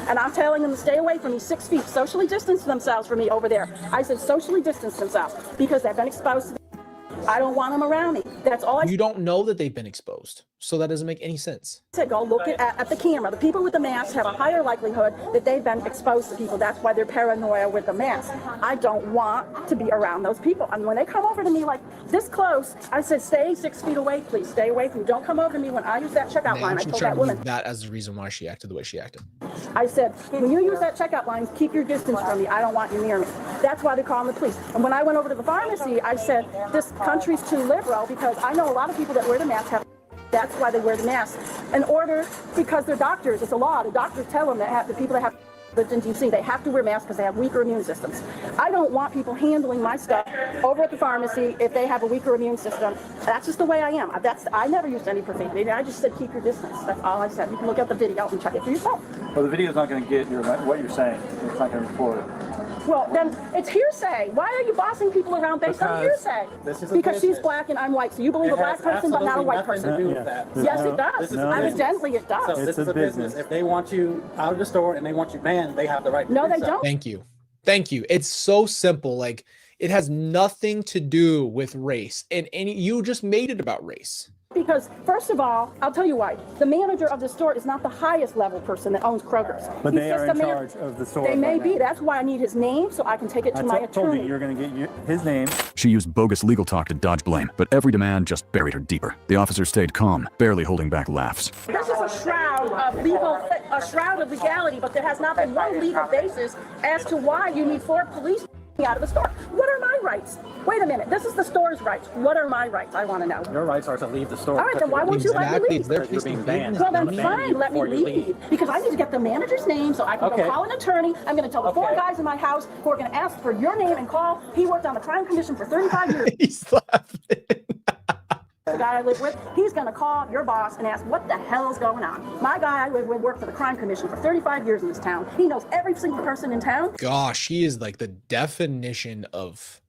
And I'm telling them to stay away from me 6 feet, socially distance themselves from me over there. I said socially distance themselves because they've been exposed to. I don't want them around me. That's all I You don't know that they've been exposed, so that doesn't make any sense. said. Go look at the camera. The people with the masks have a higher likelihood that they've been exposed to people. That's why they're paranoia with the mask. I don't want to be around those people. I mean, when they come over to me like this close, I said, stay 6 feet away, please. Stay away from me. Don't come over to me when I use that checkout line. I She's told trying that to woman. use that as the reason why she acted the way she acted. I said, when you use that checkout line, keep your distance from me. I don't want you near me. That's why they're calling the police. And when I went over to the pharmacy, I said, this country's too liberal because I know a lot of people that wear the mask have. That's why they wear the mask. In order, because they're doctors, it's a law. The doctors tell them that the people that have lived in DC, they have to wear masks because they have weaker immune systems. I don't want people handling my stuff over at the pharmacy if they have a weaker immune system. That's just the way I am. I never used any profanity. I just said keep your distance. That's all I said. You can look at the video and check it for yourself. Well, the video's not going to get what you're saying. It's not going to record it. Well, then it's hearsay. Why are you bossing people around based on hearsay? Because she's black and I'm white, so you believe a black person but not a white person. To do with that. Yes, it does. Evidently, it does. So this is a business. If they want you out of the store and they want you banned, they have the right to No, do they so. don't. Thank you. Thank you. It's so simple. Like, it has nothing to do with race. And you just made it about race. Because, first of all, I'll tell you why. The manager of the store is not the highest level person that owns Kroger's. But He's they just are the in charge of the store. They may right be. now. That's why I need his name so I can take it to my told attorney. you you're going to get his name. She used bogus legal talk to dodge blame, but every demand just buried her deeper. The officer stayed calm, barely holding back laughs. This is a shroud of legality, but there has not been one legal basis as to why you need 4 police out of the store. What are my rights? Wait a minute. This is the store's rights. What are my rights? I want to know. Your rights are to leave the store. All right, then why won't you let me leave? Because you're being banned. Well, then fine, let me leave. Because I need to get the manager's name so I can go call an attorney. I'm going to tell the 4 guys in my house who are going to ask for your name and call. He worked on the crime commission for 35 years. He's laughing. The guy I live with, he's going to call your boss and ask what the hell is going on. My guy I live with worked for the crime commission for 35 years in this town. He knows every single person in town. Gosh, he is like the definition of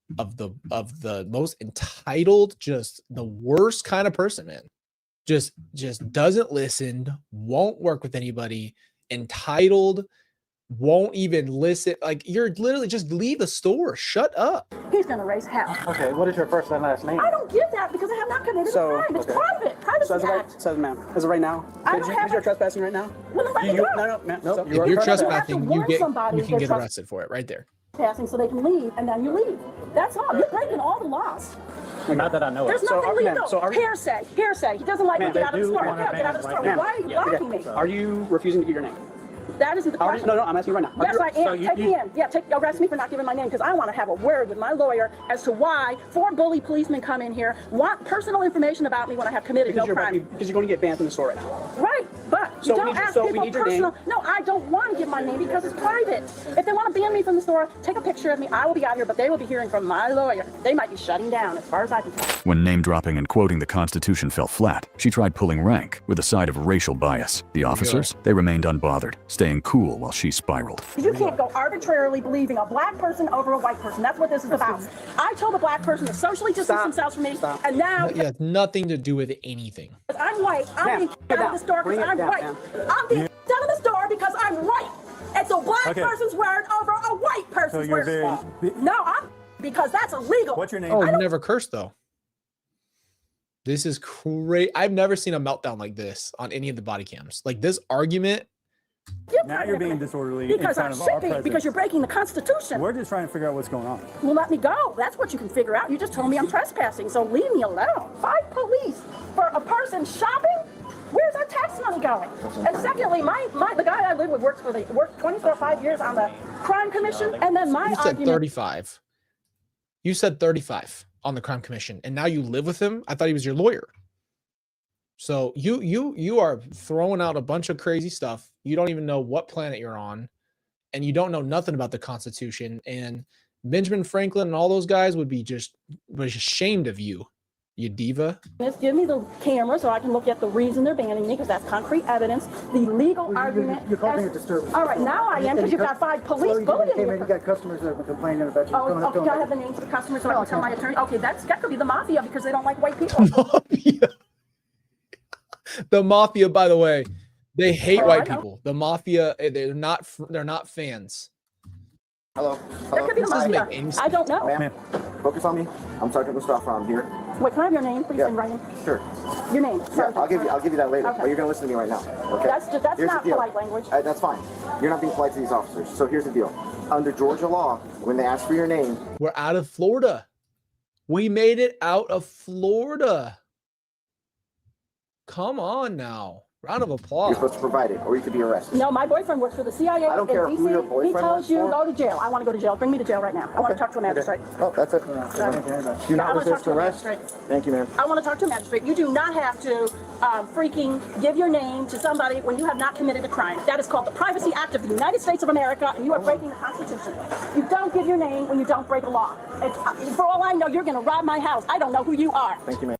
the most entitled, just the worst kind of person, man. Just doesn't listen, won't work with anybody, entitled, won't even listen. Like, you're literally just leave the store. Shut up. He's going to raise hell. Okay, what is your first and last name? I don't give that because I have not committed a crime. It's private. Privacy Act. So, ma'am, as of right now, you're trespassing right now? Well, let me go. No, ma'am. If you're trespassing, you can get arrested for it right there. passing so they can leave, and then you leave. That's all. You're breaking all the laws. Not that I know There's of. nothing ma'am, legal. Hearsay. He doesn't like me. Get out of the store. Okay, get out of the store. Why are you blocking me? Are you refusing to give your name? That isn't the question. No, I'm asking you right now. Yes, I am. Take me in. Yeah, arrest me for not giving my name because I want to have a word with my lawyer as to why 4 bully policemen come in here, want personal information about me when I have committed no crime. Because you're going to get banned from the store right now. Right, but you don't ask people personal. No, I don't want to give my name because it's private. If they want to ban me from the store, take a picture of me. I will be out here, but they will be hearing from my lawyer. They might be shutting down as far as I can tell. When name-dropping and quoting the Constitution fell flat, she tried pulling rank with a side of racial bias. The officers, they remained unbothered, staying cool while she spiraled. You can't go arbitrarily believing a black person over a white person. That's what this is about. I told a black person to socially distance themselves from me, and now... Yeah, nothing to do with anything. I'm white. I'm being out of the store because I'm white. I'm being out of the store because I'm white. It's a black person's word over a white person's word. Because that's illegal. What's your name? Oh, you never cursed, though. This is crazy. I've never seen a meltdown like this on any of the body cams. Like this argument... Now you're being disorderly because in I front of should our be, president. because you're breaking the Constitution. We're just trying to figure out what's going on. Well, let me go. That's what you can figure out. You just told me I'm trespassing, so leave me alone. 5 police for a person shopping? Where's our tax money going? And secondly, the guy I live with worked 5 years on the crime commission, and then my You said argument... 35. You said 35 on the crime commission, and now you live with him? I thought he was your lawyer. So you are throwing out a bunch of crazy stuff. You don't even know what planet you're on, and you don't know nothing about the Constitution. And Benjamin Franklin and all those guys would be just ashamed of you, you diva. Just give me the camera so I can look at the reason they're banning me, because that's concrete evidence. The legal argument. You're causing a disturbance. All right, now I am, because you've got 5 police bullying me. You got customers that are complaining about you. Oh, okay, can I have the names of the customers so I can tell my attorney? Okay, that could be the mafia because they don't like white people. Mafia. The mafia, by the way, they hate white people. The mafia, they're not fans. Hello. That could be the mafia. I don't know. Ma'am, focus on me. I'm Sergeant Mustafa. I'm here. Wait, can I have your name, please, in writing? Sure. Your name. Yeah, I'll give you that later. But you're gonna listen to me right now. Okay. That's Here's not the deal. polite language. That's fine. You're not being polite to these officers. So here's the deal. Under Georgia law, when they ask for your name, we're out of Florida. We made it out of Florida. Come on now. Round of applause. You're supposed to provide it, or you could be arrested. No, my boyfriend works for the CIA. I don't care in who your DC. boyfriend He tells works you for. go to jail. I want to go to jail. Bring me to jail right now. I want to talk to a magistrate. Oh, that's it. Do not resist arrest. Thank you, ma'am. I want to talk to a magistrate. You do not have to freaking give your name to somebody when you have not committed a crime. That is called the Privacy Act of the United States of America, and you are breaking the Constitution. You don't give your name when you don't break a law. For all I know, you're going to rob my house. I don't know who you are. Thank you, ma'am.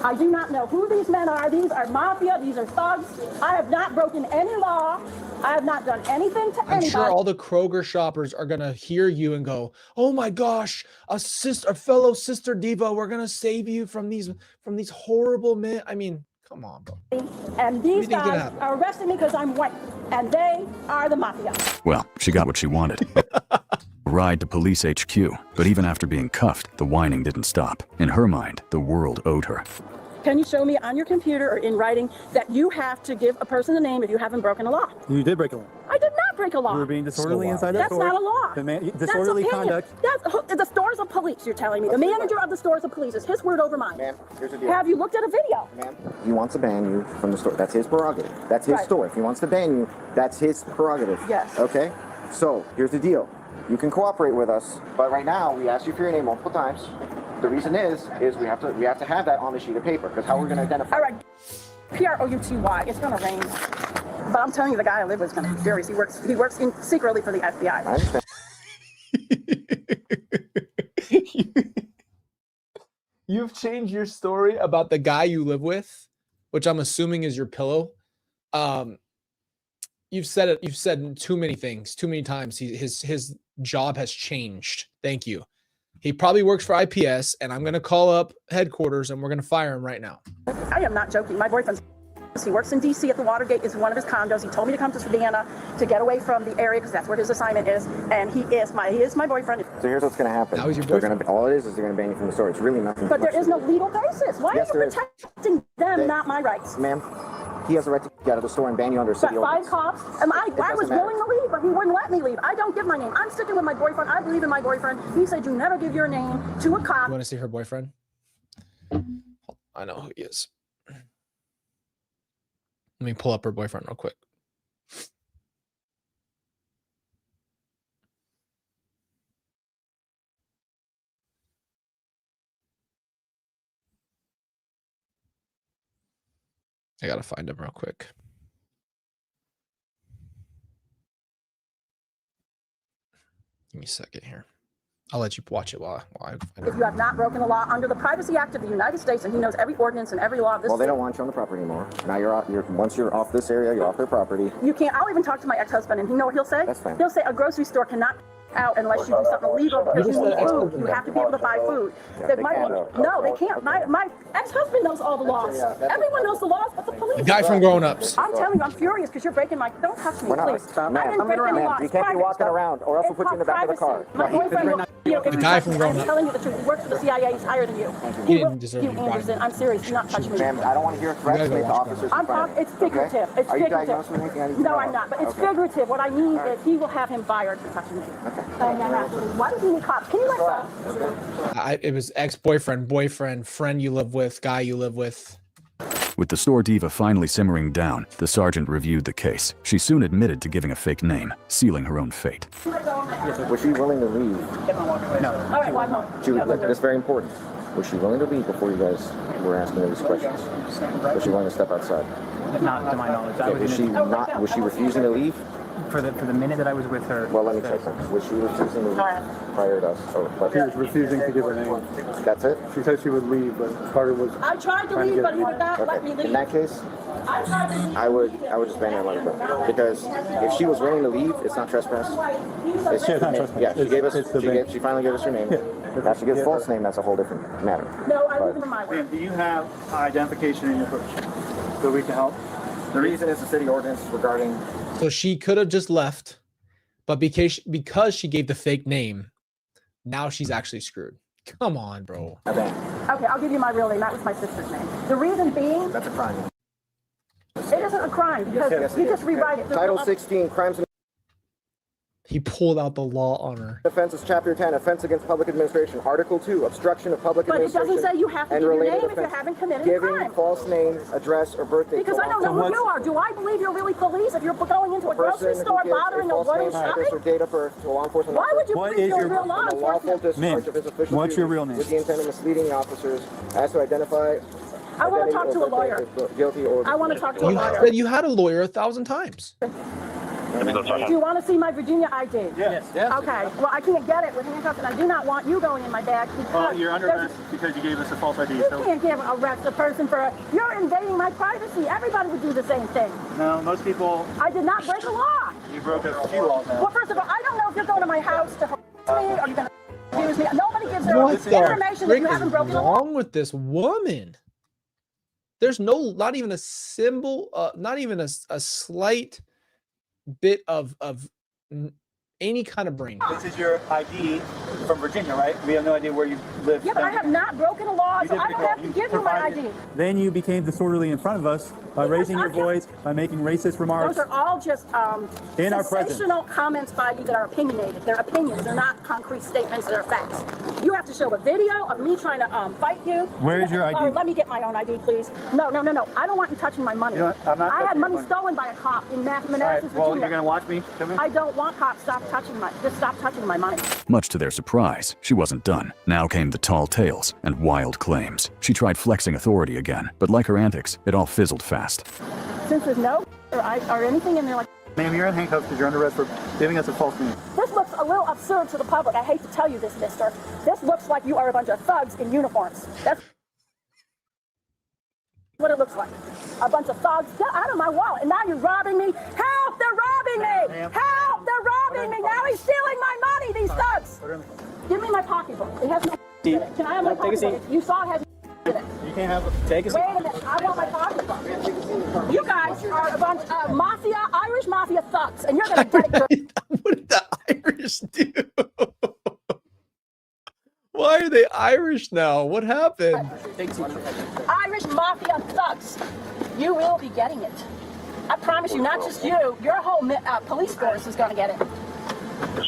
I do not know who these men are. These are mafia. These are thugs. I have not broken any law. I have not done anything to anybody. I'm sure all the Kroger shoppers are gonna hear you and go, "Oh my gosh, a fellow sister diva, we're gonna save you from these horrible men." I mean, come on, bro. And these guys are arresting me because I'm white, and they are the mafia. Well, she got what she wanted. A ride to police HQ. But even after being cuffed, the whining didn't stop. In her mind, the world owed her. Can you show me on your computer or in writing that you have to give a person a name if you haven't broken a law? You did break a law. I did not break a law. You were being disorderly inside the store. That's not a law. Disorderly conduct. That's the stores of police, you're telling me. The manager of the stores of police is his word over mine. Ma'am, here's the deal. Have you looked at a video? Ma'am, he wants to ban you from the store. That's his prerogative. That's his store. If he wants to ban you, that's his prerogative. Yes. Okay? So, here's the deal. You can cooperate with us, but right now, we asked you for your name multiple times. The reason is we have to have that on the sheet of paper, because how we're going to identify. All right. P-R-O-U-T-Y. It's going to rain. But I'm telling you, the guy I live with is going to be furious. He works secretly for the FBI. I understand. You've changed your story about the guy you live with, which I'm assuming is your pillow. You've said it. You've said too many things, too many times. His job has changed. Thank you. He probably works for IPS, and I'm going to call up headquarters, and we're going to fire him right now. I am not joking. My boyfriend, he works in D.C. at the Watergate, is one of his condos. He told me to come to Savannah to get away from the area because that's where his assignment is, and he is my boyfriend. So here's what's going to happen. Now he's your boyfriend. All it is they're going to ban you from the store. It's really nothing. But there is no legal basis. Why are you protecting them, not my rights? Ma'am, he has the right to get out of the store and ban you under city But 5 ordinance. cops, I was willing to leave, but he wouldn't let me leave. I don't give my name. I'm sticking with my boyfriend. I believe in my boyfriend. He said you never give your name to a cop. You want to see her boyfriend? I know who he is. Let me pull up her boyfriend real quick. I gotta find him real quick. Give me a second here. I'll let you watch it while I find If you have not broken the law under the Privacy Act of the United States, and he knows every ordinance and every law of this Well, they state, don't want you on the property anymore. Now once you're off this area, you're off their property. you can't. I'll even talk to my ex-husband, and you know what he'll say? That's fine. He'll say a grocery store cannot out unless you do something illegal because you need food. You have to be able to buy food. Yeah, they can't. No, they can't. My ex-husband knows all the laws. Everyone knows the laws, but the police. The guy from Grown Ups. I'm telling you, I'm furious because you're breaking my. Don't touch me, We're not. please. I Ma'am, didn't break any laws. you can't be walking around, or else we'll put you in the back of the car. My boyfriend will. The guy from Grown I'm Up. telling you the truth. He works for the CIA. He's higher than you. He didn't deserve You to be brought Anderson, I'm serious. Do not touch me. Ma'am, I don't want to hear threats made to officers. I'm talking. It's figurative. It's Are you figurative. diagnosed with anything I need to No, know? I'm not. But it's Okay. figurative. What I need is he will have him fired for touching me. Why does he need cops? Can you let go? It was ex-boyfriend, boyfriend, friend you live with, guy you live with. With the store diva finally simmering down, the sergeant reviewed the case. She soon admitted to giving a fake name, sealing her own fate. Was she willing to leave? No. All right, walk home. That's very important. Was she willing to leave before you guys were asking her these questions? Was she willing to step outside? Not to my knowledge. Was she refusing to leave? For the minute that I was with her. Well, let me check that. Was she refusing to leave prior to us? She was refusing to give her name. That's it? She said she would leave, but Carter was. I tried to leave, but he would not let me leave. In that case, I tried to leave. I would just ban her and let her go. Because if she was willing to leave, it's not trespass. It's not trespass. Yeah, she finally gave us her name. Now she gives false name, that's a whole different matter. No, I live in my way. Ma'am, do you have identification in your purse so we can help? The reason is the city ordinance regarding. So she could have just left, but because she gave the fake name, now she's actually screwed. Come on, bro. Okay, I'll give you my real name. That was my sister's name. The reason being, That's a crime. it isn't a crime because you just rewrite it. Title 16, Crimes and He pulled out the law on her. Offenses, Chapter 10, Offense Against Public Administration. Article 2, Obstruction of Public But it Administration. doesn't say you have to and give your related name if you offenses. haven't committed a Giving crime. false name, address, or birthday. Because I don't know who you are. Do I believe you're really police if you're going into a grocery store bothering a woman shopping? Or date of birth to a law enforcement Why would you What believe is you're your- real law in a lawful enforcement? discharge of his official What's your duties real name? with the intent of misleading the officers as to identify. I want to talk to a identity lawyer. of guilty or I want to talk to a You lawyer. said you had a lawyer 1,000 times. Do you want to see my Virginia ID? Yes. Okay. Well, I can't get it with handcuffs, and I do not want you going in my bag because Well, you're under there's- arrest because you gave us a false ID. You So can't arrest a person for you're invading my privacy. Everybody would do the same thing. no, most people. I did not break a law. You broke a few laws now. Well, first of all, I don't know if you're going to my house to harass me or you're going to abuse me. Nobody gives their What the information that frick you is haven't broken a law. wrong with this woman? There's not even a symbol, not even a slight bit of any kind of brain. This is your ID from Virginia, right? We have no idea where you live. Yeah, but I have not broken a law, so I don't have to give you my ID. Then you became disorderly in front of us by raising your voice, by making racist remarks. Those are all just In our presence. sensational comments by you that are opinionated. They're opinions. They're not concrete statements. They're facts. You have to show a video of me trying to fight you. Where is your ID? Let me get my own ID, please. No. I don't want you touching my money. You know what? I'm not I had touching your money money. stolen by a cop in All right, Manassas, well, Virginia. you're going to watch me come in? I don't want cops. Just stop touching my money. Much to their surprise, she wasn't done. Now came the tall tales and wild claims. She tried flexing authority again, but like her antics, it all fizzled fast. Since there's no or anything in there like. Ma'am, you're in handcuffs because you're under arrest for giving us a false name. This looks a little absurd to the public. I hate to tell you this, mister. This looks like you are a bunch of thugs in uniforms. That's what it looks like. A bunch of thugs. Get out of my wallet. And now you're robbing me. Help! They're robbing me! Help! They're robbing me! Now he's stealing my money, these thugs! Give me my pocketbook. It has no in it. Can I have my pocketbook? You saw it has in it. You can't have. Take a seat. Wait a minute. I want my pocketbook. You guys are a bunch of Irish mafia thugs, and you're going to get it. What did the Irish do? Why are they Irish now? What happened? Irish mafia thugs. You will be getting it. I promise you, not just you, your whole police force is going to get it.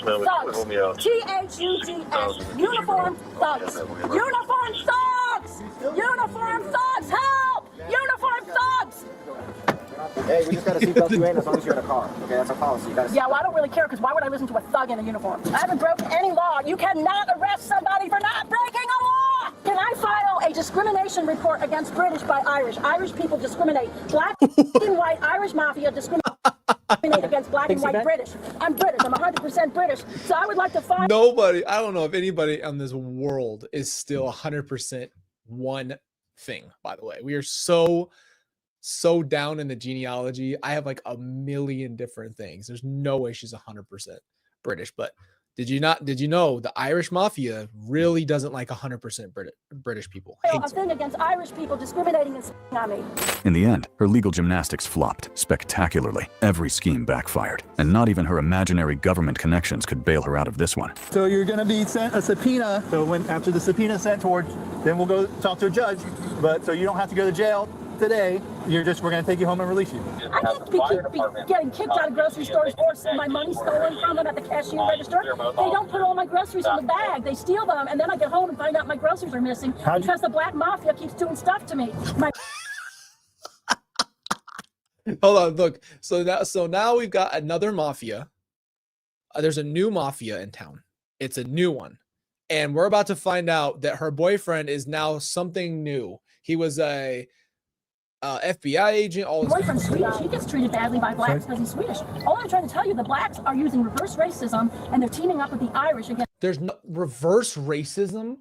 Thugs. Thugs. Uniform thugs. Uniform thugs! Uniform thugs! Help! Uniform thugs! Hey, we just gotta seatbelt you in as long as you're in a car. Okay, that's our policy. Yeah, well, I don't really care, because why would I listen to a thug in a uniform? I haven't broken any law. You cannot arrest somebody for not breaking a law! Can I file a discrimination report against British by Irish? Irish people discriminate. Black and white Irish mafia discriminate against black and white British. I'm British. I'm 100% British. So I would like to file... Nobody, I don't know if anybody on this world is still 100% one thing, by the way. We are so down in the genealogy. I have like a million different things. There's no way she's 100% British. But did you know the Irish mafia really doesn't like 100% British people? A thing against Irish people discriminating and on me. In the end, her legal gymnastics flopped spectacularly. Every scheme backfired, and not even her imaginary government connections could bail her out of this one. So you're going to be sent a subpoena. So after the subpoena sent towards, then we'll go talk to a judge. But so you don't have to go to jail today. We're going to take you home and release you. I can't be getting kicked out of grocery stores or my money stolen from them at the cashier register. They don't put all my groceries in the bag. They steal them, and then I get home and find out my groceries are missing because the black mafia keeps doing stuff to me. Hold on, look. So now we've got another mafia. There's a new mafia in town. It's a new one, and we're about to find out that her boyfriend is now something new. He was a FBI agent. All boyfriend's Swedish. He gets treated badly by blacks because he's Swedish. All I'm trying to tell you, the blacks are using reverse racism, and they're teaming up with the Irish against. There's no reverse racism.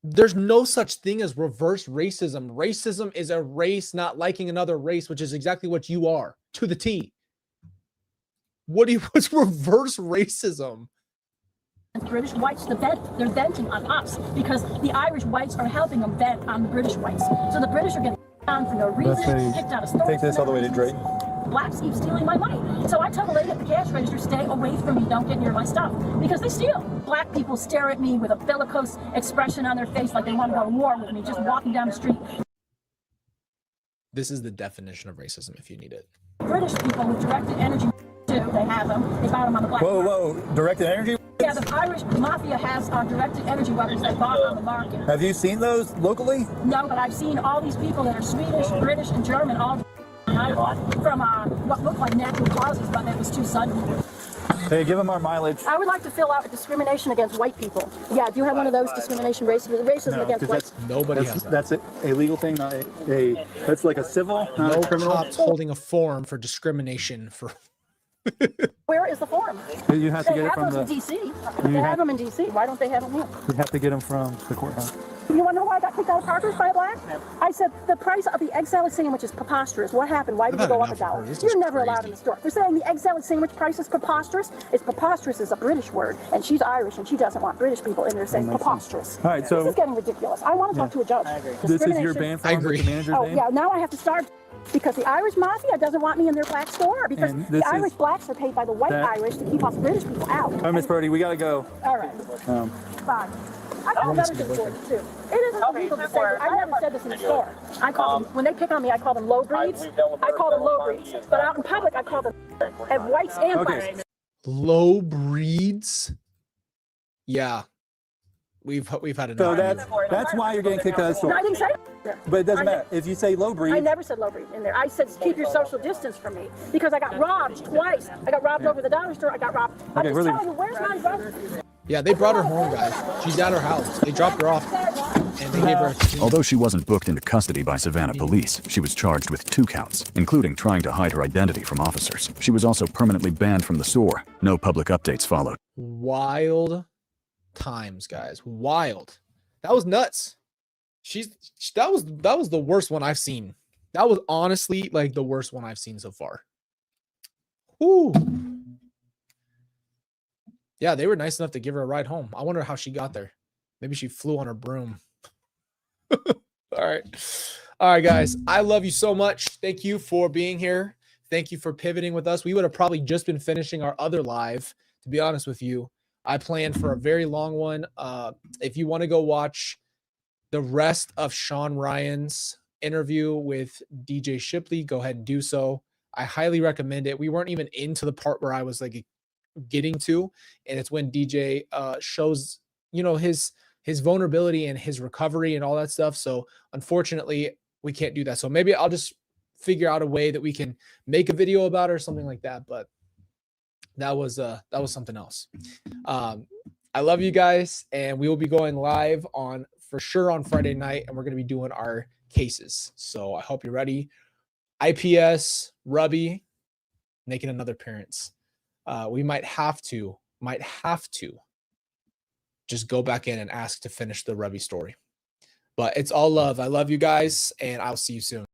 There's no such thing as reverse racism. Racism is a race not liking another race, which is exactly what you are to the T. What's reverse racism? British whites, they're venting on us because the Irish whites are helping them vent on the British whites. So the British are getting down for no reason, kicked out of stores. Take this all the way to Drayton. Blacks keep stealing my money. So I tell the lady at the cash register, stay away from me, don't get near my stuff, because they steal. Black people stare at me with a bellicose expression on their face like they want to go to war with me, just walking down the street. This is the definition of racism if you need it. British people with directed energy, too, they have them. They bought them on the black market. Whoa, directed energy? Yeah, the Irish mafia has directed energy weapons they bought on the market. Have you seen those locally? No, but I've seen all these people that are Swedish, British, and German all I bought from what looked like natural causes, but it was too sudden. Hey, give them our mileage. I would like to fill out a discrimination against white people. Yeah, do you have one of those discrimination racism No, against white? Nobody has that. That's a legal thing, not that's like a civil, not no a criminal. cops holding a form for discrimination for. Where is the form? You have to get it from the DC. They have them in DC. Why don't they have them here? You have to get them from the courthouse. You want to know why I got kicked out of Parker's by a black? I said the price of the egg salad sandwich is preposterous. What happened? Why did it go up $1? You're never allowed in the store. We're saying the egg salad sandwich price is preposterous. It's preposterous is a British word, and she's Irish, and she doesn't want British people in there saying preposterous. All right, so this is getting ridiculous. I want to talk to a judge. This is your ban form with the manager's name? Yeah, now I have to start. Because the Irish mafia doesn't want me in their black store. Because the Irish blacks are paid by the white Irish to keep us British people out. All right, Miss Purdy, we got to go. All right. Fine. I call better to the store, too. It isn't illegal to say that. I never said this in the store. I call them, when they pick on me, I call them low breeds. I call them low breeds. But out in public, I call them whites and blacks. Low breeds? Yeah. We've had enough. So that's why you're getting kicked out of the store. No, I didn't say that. But it doesn't matter. If you say low breed. I never said low breed in there. I said keep your social distance from me. Because I got robbed twice. I got robbed over the dollar store. I got robbed. I'm just telling you, where's my brother? Yeah, they brought her home, guys. She's at her house. They dropped her off. And they gave her Although she wasn't booked into custody by Savannah police, she was charged with 2 counts, including trying to hide her identity from officers. She was also permanently banned from the store. No public updates followed. Wild times, guys. Wild. That was nuts. That was the worst one I've seen. That was honestly like the worst one I've seen so far. Whoo. Yeah, they were nice enough to give her a ride home. I wonder how she got there. Maybe she flew on her broom. All right, guys. I love you so much. Thank you for being here. Thank you for pivoting with us. We would have probably just been finishing our other live, to be honest with you. I planned for a very long one. If you want to go watch the rest of Sean Ryan's interview with DJ Shipley, go ahead and do so. I highly recommend it. We weren't even into the part where I was like getting to, and it's when DJ shows, you know, his vulnerability and his recovery and all that stuff. So unfortunately, we can't do that. So maybe I'll just figure out a way that we can make a video about it or something like that. But that was something else. I love you guys, and we will be going live on for sure on Friday night, and we're going to be doing our cases. So I hope you're ready. IPS, Rubby, making another appearance. We might have to just go back in and ask to finish the Rubby story. But it's all love. I love you guys, and I'll see you soon.